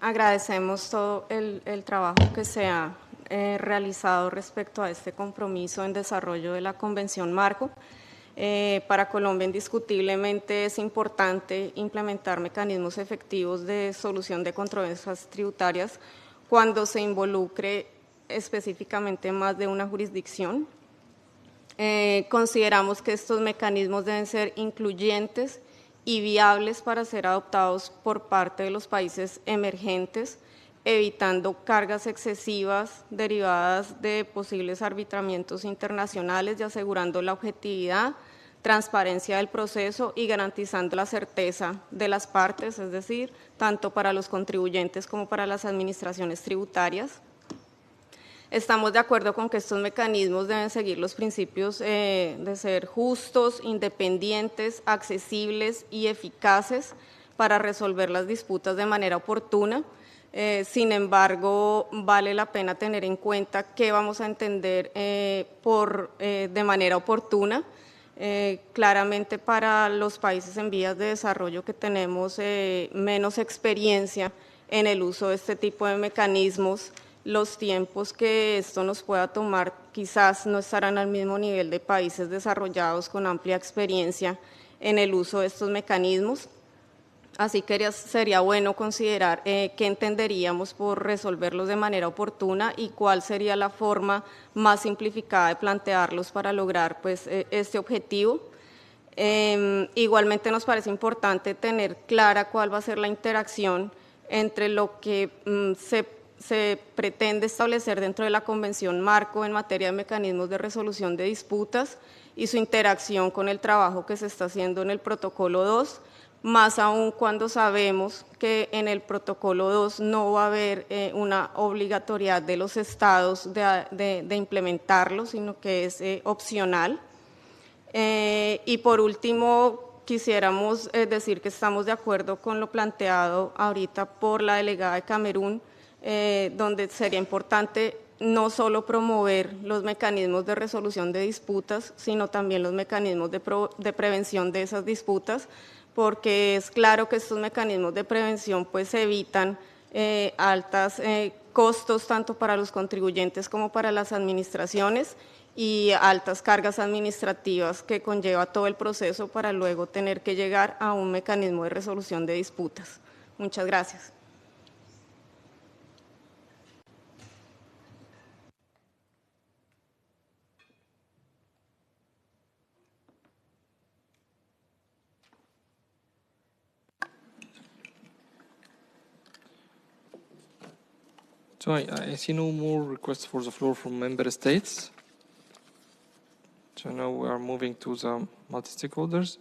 Agradecemos todo el trabajo que se ha realizado respecto a este compromiso en desarrollo de la Convención Marco. Para Colombia, indiscutiblemente es importante implementar mecanismos efectivos de solución de controversias tributarias cuando se involucre específicamente más de una jurisdicción. Consideramos que estos mecanismos deben ser incluyentes y viables para ser adoptados por parte de los países emergentes, evitando cargas excesivas derivadas de posibles arbitramientos internacionales y asegurando la objetividad, transparencia del proceso y garantizando la certeza de las partes, es decir, tanto para los contribuyentes como para las administraciones tributarias. Estamos de acuerdo con que estos mecanismos deben seguir los principios de ser justos, independientes, accesibles y eficaces para resolver las disputas de manera oportuna. Sin embargo, vale la pena tener en cuenta qué vamos a entender de manera oportuna. Claramente para los países en vías de desarrollo que tenemos menos experiencia en el uso de este tipo de mecanismos, los tiempos que esto nos pueda tomar quizás no estarán al mismo nivel de países desarrollados con amplia experiencia en el uso de estos mecanismos. Así que sería bueno considerar qué entenderíamos por resolverlos de manera oportuna y cuál sería la forma más simplificada de plantearlos para lograr pues, este objetivo. Igualmente nos parece importante tener clara cuál va a ser la interacción entre lo que se pretende establecer dentro de la Convención Marco en materia de mecanismos de resolución de disputas y su interacción con el trabajo que se está haciendo en el Protocolo 2, más aún cuando sabemos que en el Protocolo 2 no va a haber una obligatoriedad de los estados de implementarlo, sino que es opcional. Y por último, quisiéramos decir que estamos de acuerdo con lo planteado ahorita por la delegada de Camerún, donde sería importante no solo promover los mecanismos de resolución de disputas, sino también los mecanismos de prevención de esas disputas, porque es claro que estos mecanismos de prevención pues evitan altos costos tanto para los contribuyentes como para las administraciones y altas cargas administrativas que conlleva todo el proceso para luego tener que llegar a un mecanismo de resolución de disputas. Muchas gracias. So I see no more requests for the floor from member states. So now we are moving to the multi-stakeholders.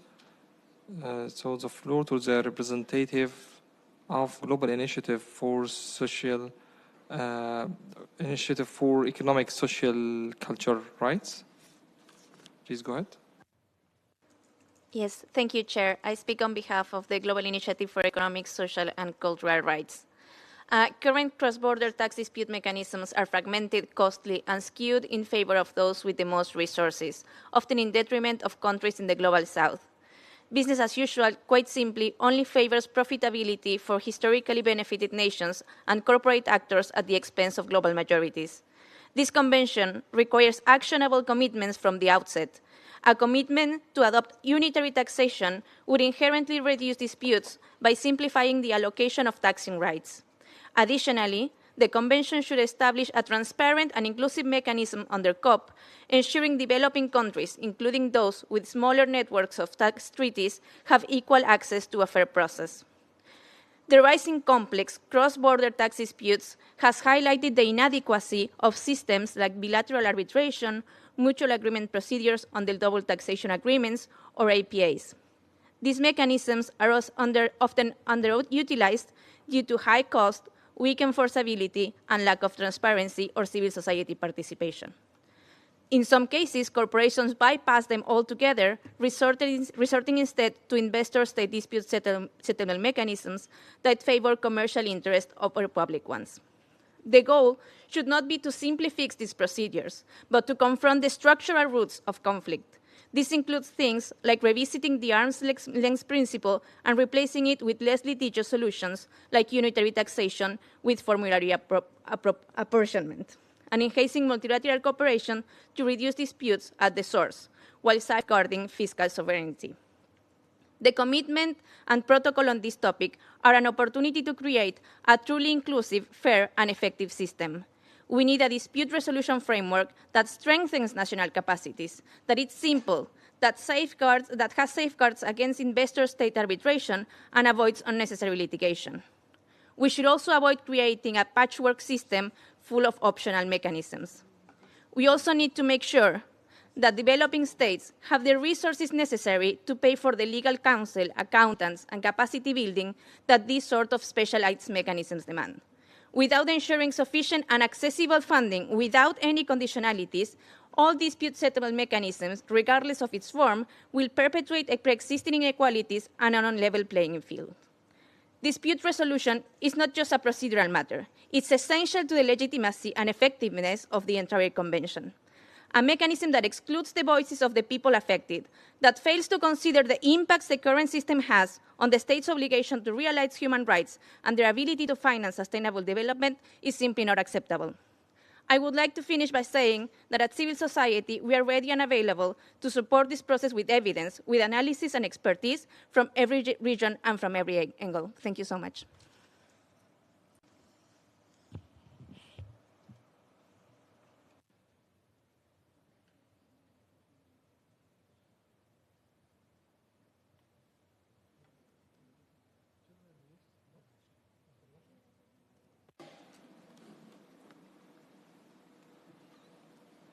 So the floor to the representative of Global Initiative for Social Initiative for Economic, Social, Culture Rights. Please go ahead. Yes, thank you, Chair. I speak on behalf of the Global Initiative for Economic, Social, and Cultural Rights. Current cross-border tax dispute mechanisms are fragmented, costly, and skewed in favor of those with the most resources, often in detriment of countries in the Global South. Business as usual, quite simply, only favors profitability for historically benefited nations and corporate actors at the expense of global majorities. This convention requires actionable commitments from the outset. A commitment to adopt unitary taxation would inherently reduce disputes by simplifying the allocation of taxing rights. Additionally, the Convention should establish a transparent and inclusive mechanism under COP, ensuring developing countries, including those with smaller networks of tax treaties, have equal access to a fair process. The rising complex cross-border tax disputes has highlighted the inadequacy of systems like bilateral arbitration, mutual agreement procedures under double taxation agreements, or APAs. These mechanisms are often underutilized due to high cost, weak enforceability, and lack of transparency or civil society participation. In some cases, corporations bypass them altogether, resorting instead to investor-state dispute settlement mechanisms that favor commercial interests over public ones. The goal should not be to simply fix these procedures, but to confront the structural roots of conflict. This includes things like revisiting the arm's length principle and replacing it with less litigious solutions like unitary taxation with formulary apportionment, and enhancing multilateral cooperation to reduce disputes at the source, while safeguarding fiscal sovereignty. The commitment and protocol on this topic are an opportunity to create a truly inclusive, fair, and effective system. We need a dispute resolution framework that strengthens national capacities, that is simple, that has safeguards against investor-state arbitration and avoids unnecessary litigation. We should also avoid creating a patchwork system full of optional mechanisms. We also need to make sure that developing states have the resources necessary to pay for the legal counsel, accountants, and capacity building that these sort of specialized mechanisms demand. Without ensuring sufficient and accessible funding, without any conditionalities, all dispute settlement mechanisms, regardless of its form, will perpetuate pre-existing inequalities and an unlevel playing field. Dispute resolution is not just a procedural matter. It's essential to the legitimacy and effectiveness of the entire convention. A mechanism that excludes the voices of the people affected, that fails to consider the impacts the current system has on the state's obligation to realize human rights and their ability to finance sustainable development, is simply not acceptable. I would like to finish by saying that at civil society, we are ready and available to support this process with evidence, with analysis and expertise from every region and from every angle. Thank you so much.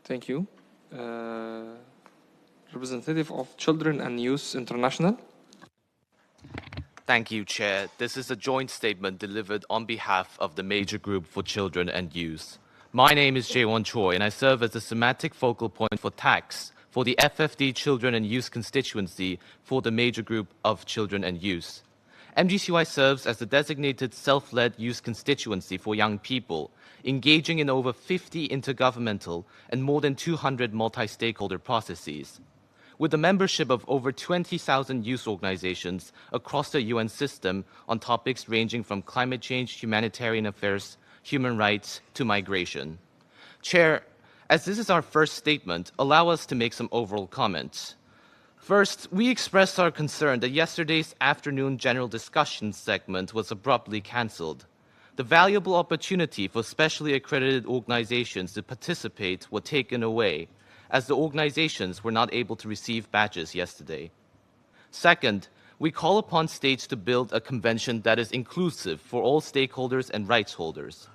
Thank you. Representative of Children and Youth International. Thank you, Chair. This is a joint statement delivered on behalf of the Major Group for Children and Youth. My name is Jaewon Choi, and I serve as the semantic focal point for tax for the FFD Children and Youth constituency for the Major Group of Children and Youth. MGCY serves as the designated self-led youth constituency for young people, engaging in over 50 intergovernmental and more than 200 multi-stakeholder processes. With the membership of over 20,000 youth organizations across the UN system on topics ranging from climate change, humanitarian affairs, human rights, to migration. Chair, as this is our first statement, allow us to make some overall comments. First, we expressed our concern that yesterday's afternoon general discussion segment was abruptly cancelled. The valuable opportunity for specially accredited organizations to participate was taken away, as the organizations were not able to receive badges yesterday. Second, we call upon states to build a convention that is inclusive for all stakeholders and rights holders.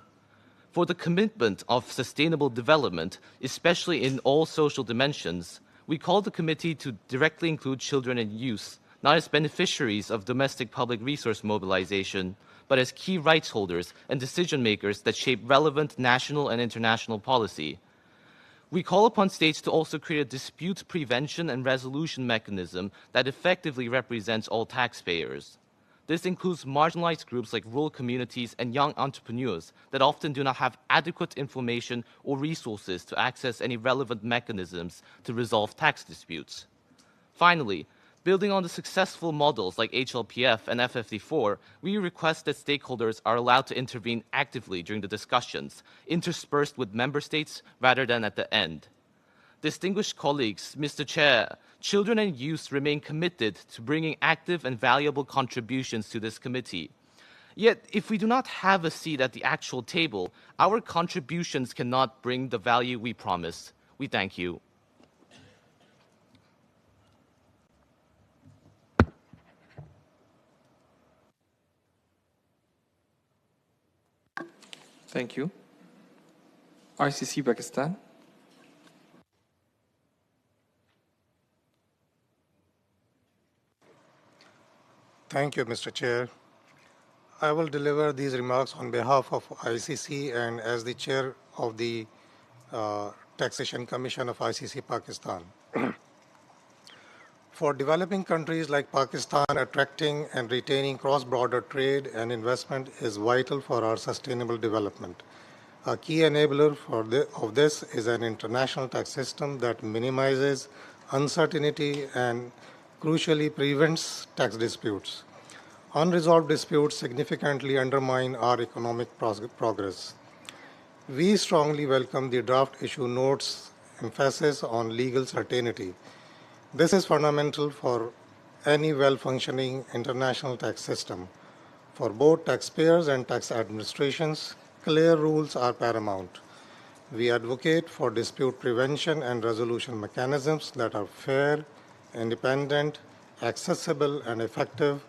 For the commitment of sustainable development, especially in all social dimensions, we call the committee to directly include children and youth, not as beneficiaries of domestic public resource mobilization, but as key rights holders and decision makers that shape relevant national and international policy. We call upon states to also create a dispute prevention and resolution mechanism that effectively represents all taxpayers. This includes marginalized groups like rural communities and young entrepreneurs that often do not have adequate information or resources to access any relevant mechanisms to resolve tax disputes. Finally, building on the successful models like HLPF and FFD4, we request that stakeholders are allowed to intervene actively during the discussions, interspersed with member states rather than at the end. Distinguished colleagues, Mr. Chair, children and youth remain committed to bringing active and valuable contributions to this committee. Yet, if we do not have a seat at the actual table, our contributions cannot bring the value we promise. We thank you. Thank you. ICC Pakistan. Thank you, Mr. Chair. I will deliver these remarks on behalf of ICC and as the chair of the Taxation Commission of ICC Pakistan. For developing countries like Pakistan, attracting and retaining cross-border trade and investment is vital for our sustainable development. A key enabler of this is an international tax system that minimizes uncertainty and crucially prevents tax disputes. Unresolved disputes significantly undermine our economic progress. We strongly welcome the draft issue notes emphasis on legal certainty. This is fundamental for any well-functioning international tax system. For both taxpayers and tax administrations, clear rules are paramount. We advocate for dispute prevention and resolution mechanisms that are fair, independent, accessible, and effective,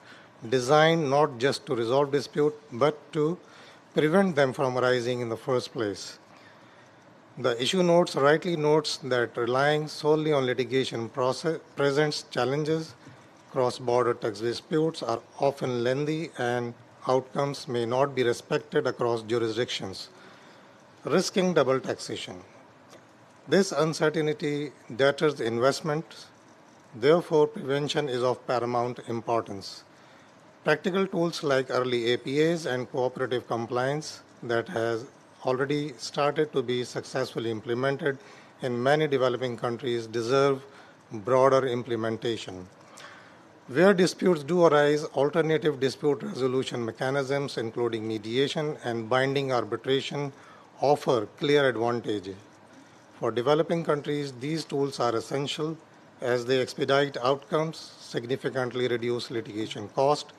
designed not just to resolve dispute, but to prevent them from arising in the first place. The issue notes rightly notes that relying solely on litigation presents challenges. Cross-border tax disputes are often lengthy and outcomes may not be respected across jurisdictions, risking double taxation. This uncertainty deters investment. Therefore, prevention is of paramount importance. Practical tools like early APAs and cooperative compliance that has already started to be successfully implemented in many developing countries deserve broader implementation. Where disputes do arise, alternative dispute resolution mechanisms, including mediation and binding arbitration, offer clear advantage. For developing countries, these tools are essential as they expedite outcomes, significantly reduce litigation cost,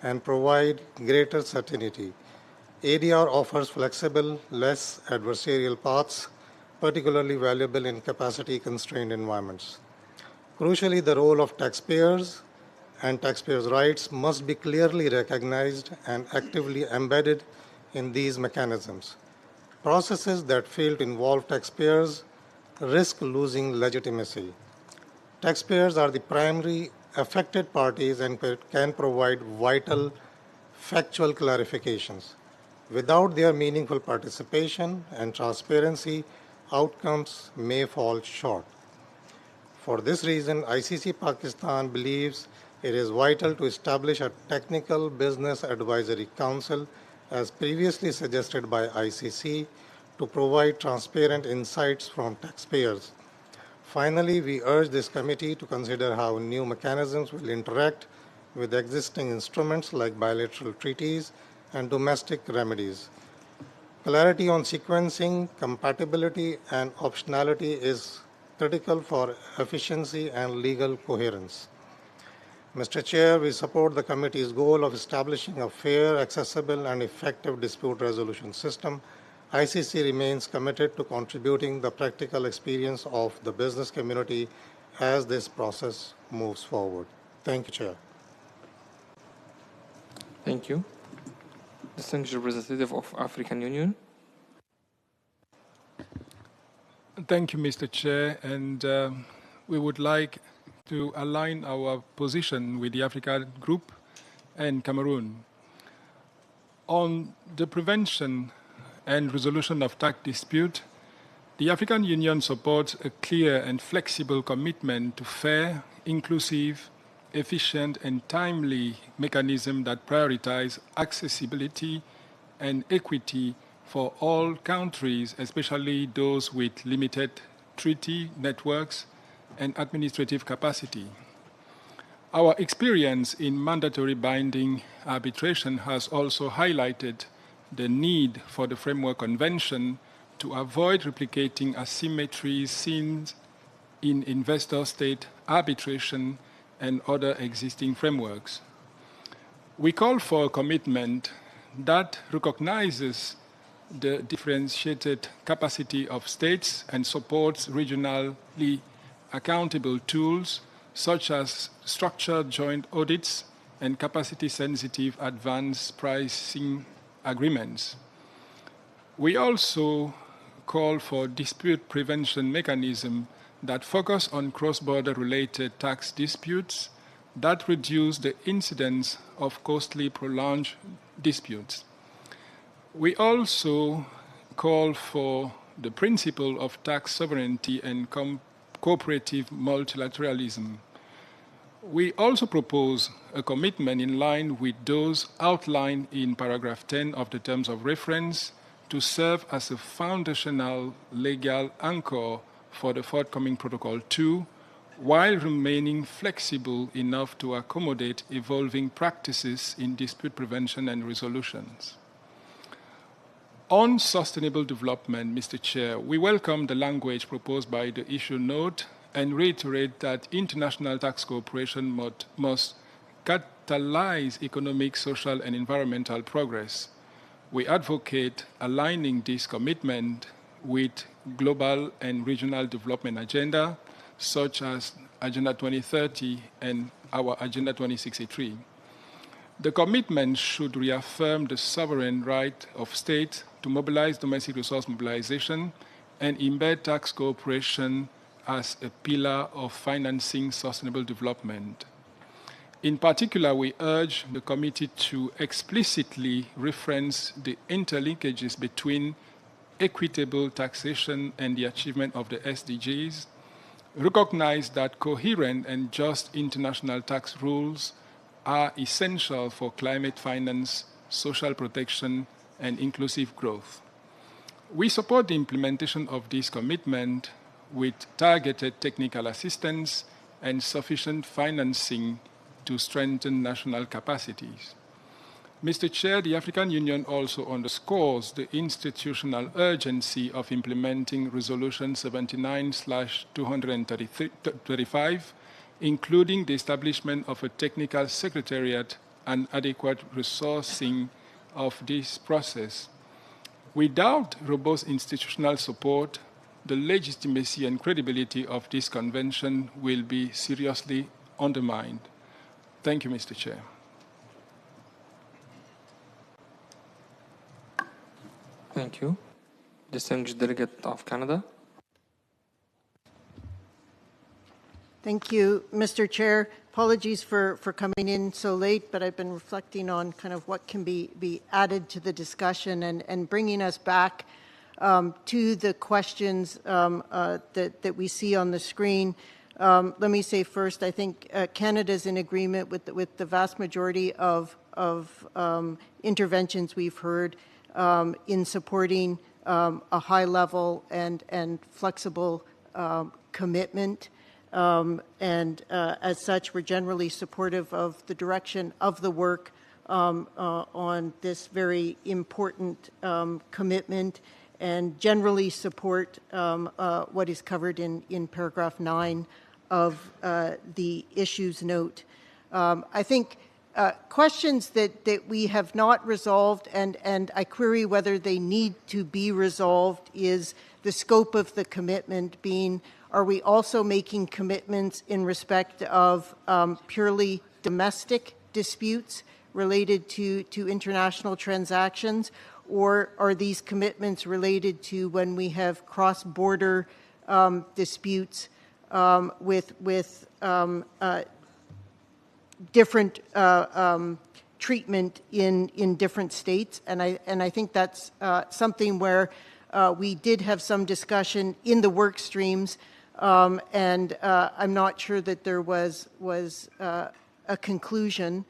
and provide greater certainty. ADR offers flexible, less adversarial paths, particularly valuable in capacity-constrained environments. Crucially, the role of taxpayers and taxpayers' rights must be clearly recognized and actively embedded in these mechanisms. Processes that fail to involve taxpayers risk losing legitimacy. Taxpayers are the primary affected parties and can provide vital factual clarifications. Without their meaningful participation and transparency, outcomes may fall short. For this reason, ICC Pakistan believes it is vital to establish a technical business advisory council, as previously suggested by ICC, to provide transparent insights from taxpayers. Finally, we urge this committee to consider how new mechanisms will interact with existing instruments like bilateral treaties and domestic remedies. Clarity on sequencing, compatibility, and optionality is critical for efficiency and legal coherence. Mr. Chair, we support the committee's goal of establishing a fair, accessible, and effective dispute resolution system. ICC remains committed to contributing the practical experience of the business community as this process moves forward. Thank you, Chair. Thank you. Distinguished representative of African Union. Thank you, Mr. Chair, and we would like to align our position with the Africa Group and Cameroon. On the prevention and resolution of tax dispute, the African Union supports a clear and flexible commitment to fair, inclusive, efficient, and timely mechanisms that prioritize accessibility and equity for all countries, especially those with limited treaty networks and administrative capacity. Our experience in mandatory binding arbitration has also highlighted the need for the Framework Convention to avoid replicating asymmetries seen in investor-state arbitration and other existing frameworks. We call for a commitment that recognizes the differentiated capacity of states and supports regionally accountable tools such as structured joint audits and capacity-sensitive advanced pricing agreements. We also call for dispute prevention mechanisms that focus on cross-border related tax disputes that reduce the incidence of costly prolonged disputes. We also call for the principle of tax sovereignty and cooperative multilateralism. We also propose a commitment in line with those outlined in paragraph 10 of the Terms of Reference to serve as a foundational legal anchor for the forthcoming Protocol 2, while remaining flexible enough to accommodate evolving practices in dispute prevention and resolutions. On sustainable development, Mr. Chair, we welcome the language proposed by the issue note and reiterate that international tax cooperation must catalyze economic, social, and environmental progress. We advocate aligning this commitment with global and regional development agenda, such as Agenda 2030 and our Agenda 2063. The commitment should reaffirm the sovereign right of states to mobilize domestic resource mobilization and embed tax cooperation as a pillar of financing sustainable development. In particular, we urge the committee to explicitly reference the interlinkages between equitable taxation and the achievement of the SDGs, recognize that coherent and just international tax rules are essential for climate finance, social protection, and inclusive growth. We support the implementation of this commitment with targeted technical assistance and sufficient financing to strengthen national capacities. Mr. Chair, the African Union also underscores the institutional urgency of implementing Resolution 79/235, including the establishment of a technical secretariat and adequate resourcing of this process. Without robust institutional support, the legitimacy and credibility of this convention will be seriously undermined. Thank you, Mr. Chair. Thank you. Distinguished Delegate of Canada. Thank you, Mr. Chair. Apologies for coming in so late, but I've been reflecting on kind of what can be added to the discussion and bringing us back to the questions that we see on the screen. Let me say first, I think Canada is in agreement with the vast majority of interventions we've heard in supporting a high level and flexible commitment. And as such, we're generally supportive of the direction of the work on this very important commitment, and generally support what is covered in paragraph 9 of the issues note. I think questions that we have not resolved, and I query whether they need to be resolved, is the scope of the commitment being, are we also making commitments in respect of purely domestic disputes related to international transactions, or are these commitments related to when we have cross-border disputes with different treatment in different states, and I think that's something where we did have some discussion in the work streams, and I'm not sure that there was a conclusion,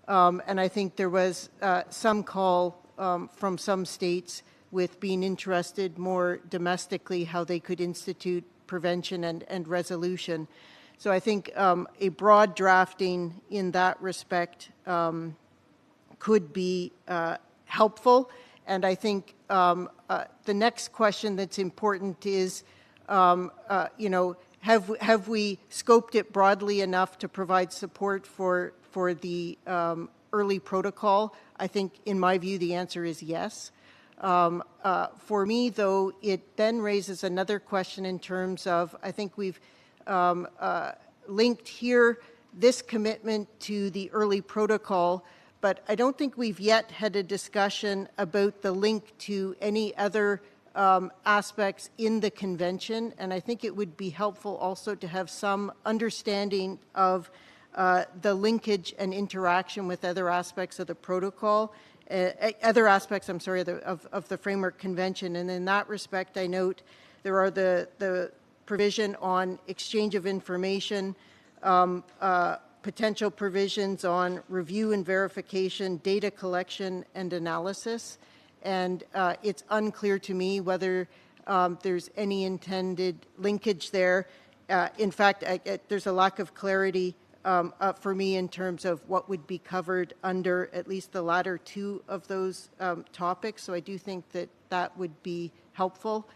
and I think there was some call from some states with being interested more domestically how they could institute prevention and resolution. So I think a broad drafting in that respect could be helpful. And I think the next question that's important is, you know, have we scoped it broadly enough to provide support for the early protocol? I think, in my view, the answer is yes. For me, though, it then raises another question in terms of, I think we've linked here this commitment to the early protocol, but I don't think we've yet had a discussion about the link to any other aspects in the convention, and I think it would be helpful also to have some understanding of the linkage and interaction with other aspects of the protocol, other aspects, I'm sorry, of the Framework Convention. And in that respect, I note there are the provision on exchange of information, potential provisions on review and verification, data collection and analysis. And it's unclear to me whether there's any intended linkage there. In fact, there's a lack of clarity for me in terms of what would be covered under at least the latter two of those topics. So I do think that that would be helpful.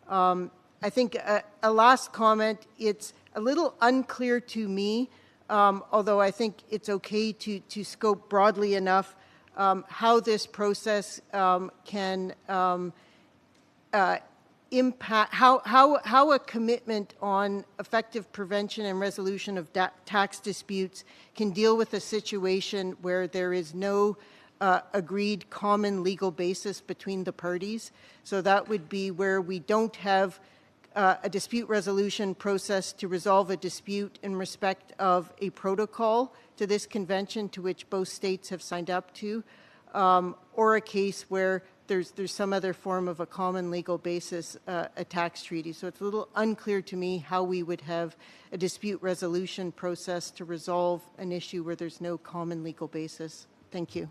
I think a last comment, it's a little unclear to me, although I think it's okay to scope broadly enough how this process can impact, how a commitment on effective prevention and resolution of tax disputes can deal with a situation where there is no agreed common legal basis between the parties. So that would be where we don't have a dispute resolution process to resolve a dispute in respect of a protocol to this convention to which both states have signed up to, or a case where there's some other form of a common legal basis, a tax treaty. So it's a little unclear to me how we would have a dispute resolution process to resolve an issue where there's no common legal basis. Thank you.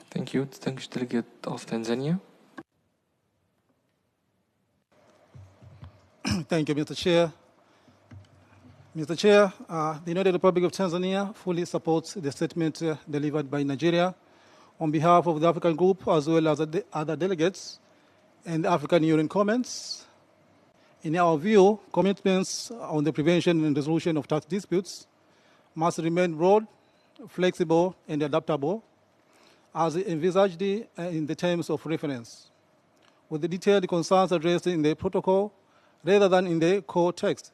Thank you. Distinguished Delegate of Tanzania. Thank you, Mr. Chair. Mr. Chair, the United Republic of Tanzania fully supports the statement delivered by Nigeria on behalf of the African Group as well as the other delegates and the African Union comments. In our view, commitments on the prevention and resolution of tax disputes must remain broad, flexible, and adaptable as envisaged in the terms of reference, with the detailed concerns addressed in the protocol rather than in the core text.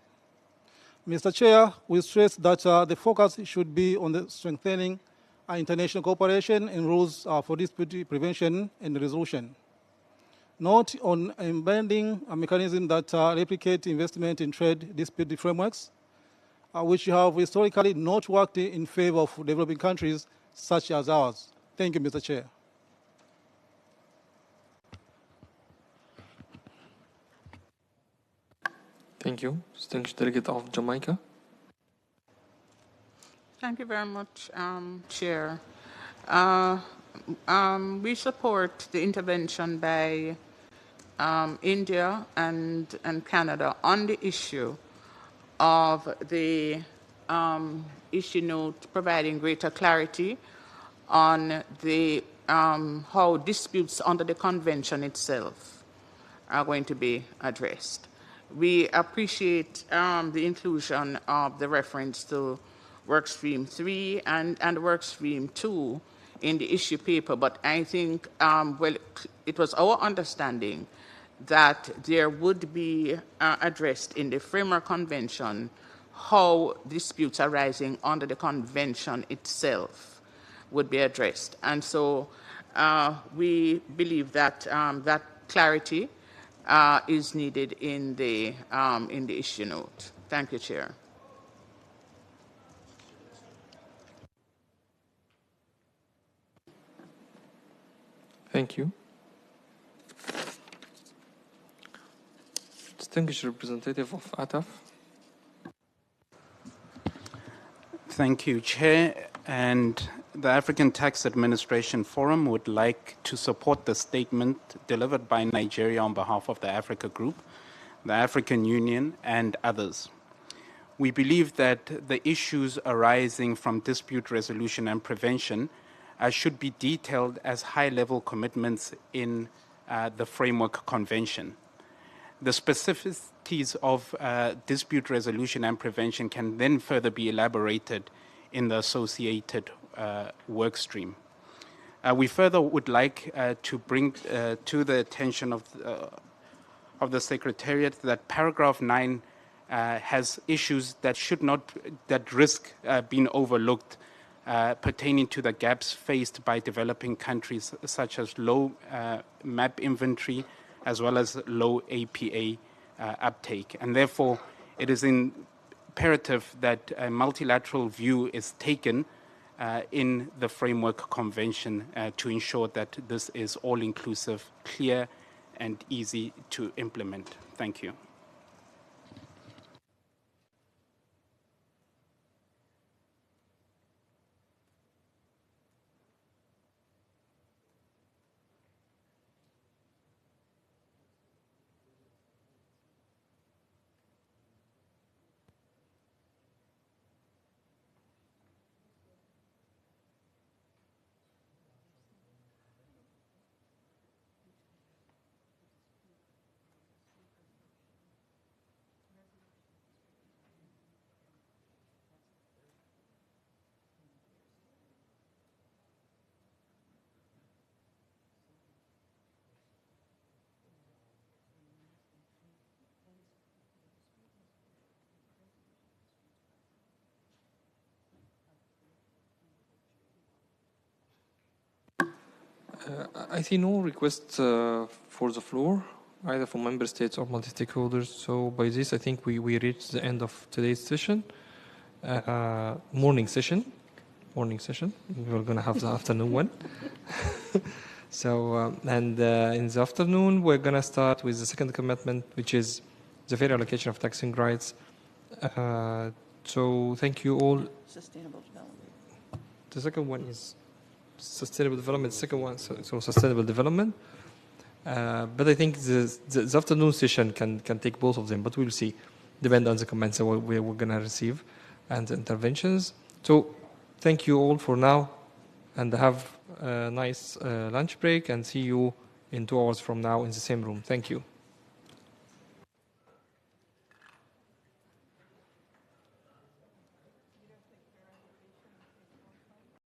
Mr. Chair, we stress that the focus should be on the strengthening international cooperation and rules for dispute prevention and resolution, not on embedding a mechanism that replicate investment in trade dispute frameworks, which have historically not worked in favor of developing countries such as ours. Thank you, Mr. Chair. Thank you. Distinguished Delegate of Jamaica. Thank you very much, Chair. We support the intervention by India and Canada on the issue of the issue note providing greater clarity on the how disputes under the convention itself are going to be addressed. We appreciate the inclusion of the reference to Workstream 3 and Workstream 2 in the issue paper, but I think, well, it was our understanding that there would be addressed in the Framework Convention how disputes arising under the convention itself would be addressed. And so we believe that that clarity is needed in the issue note. Thank you, Chair. Thank you. Distinguished representative of ATAF. Thank you, Chair. And the African Tax Administration Forum would like to support the statement delivered by Nigeria on behalf of the Africa Group, the African Union, and others. We believe that the issues arising from dispute resolution and prevention should be detailed as high-level commitments in the Framework Convention. The specificities of dispute resolution and prevention can then further be elaborated in the associated work stream. We further would like to bring to the attention of the Secretariat that paragraph 9 has issues that that risk being overlooked pertaining to the gaps faced by developing countries such as low MAP inventory as well as low APA uptake. And therefore, it is imperative that a multilateral view is taken in the Framework Convention to ensure that this is all-inclusive, clear, and easy to implement. Thank you. I see no requests for the floor, either from member states or multi-stakeholders. So by this, I think we reached the end of today's session, morning session. We're going to have the afternoon one. So, in the afternoon, we're going to start with the second commitment, which is the fair allocation of taxing rights. So thank you all. Sustainable development. The second one is sustainable development. The second one, so sustainable development. But I think the afternoon session can take both of them, but we'll see, depend on the comments that we're going to receive and the interventions. So thank you all for now, and have a nice lunch break, and see you in 2 hours from now in the same room. Thank you.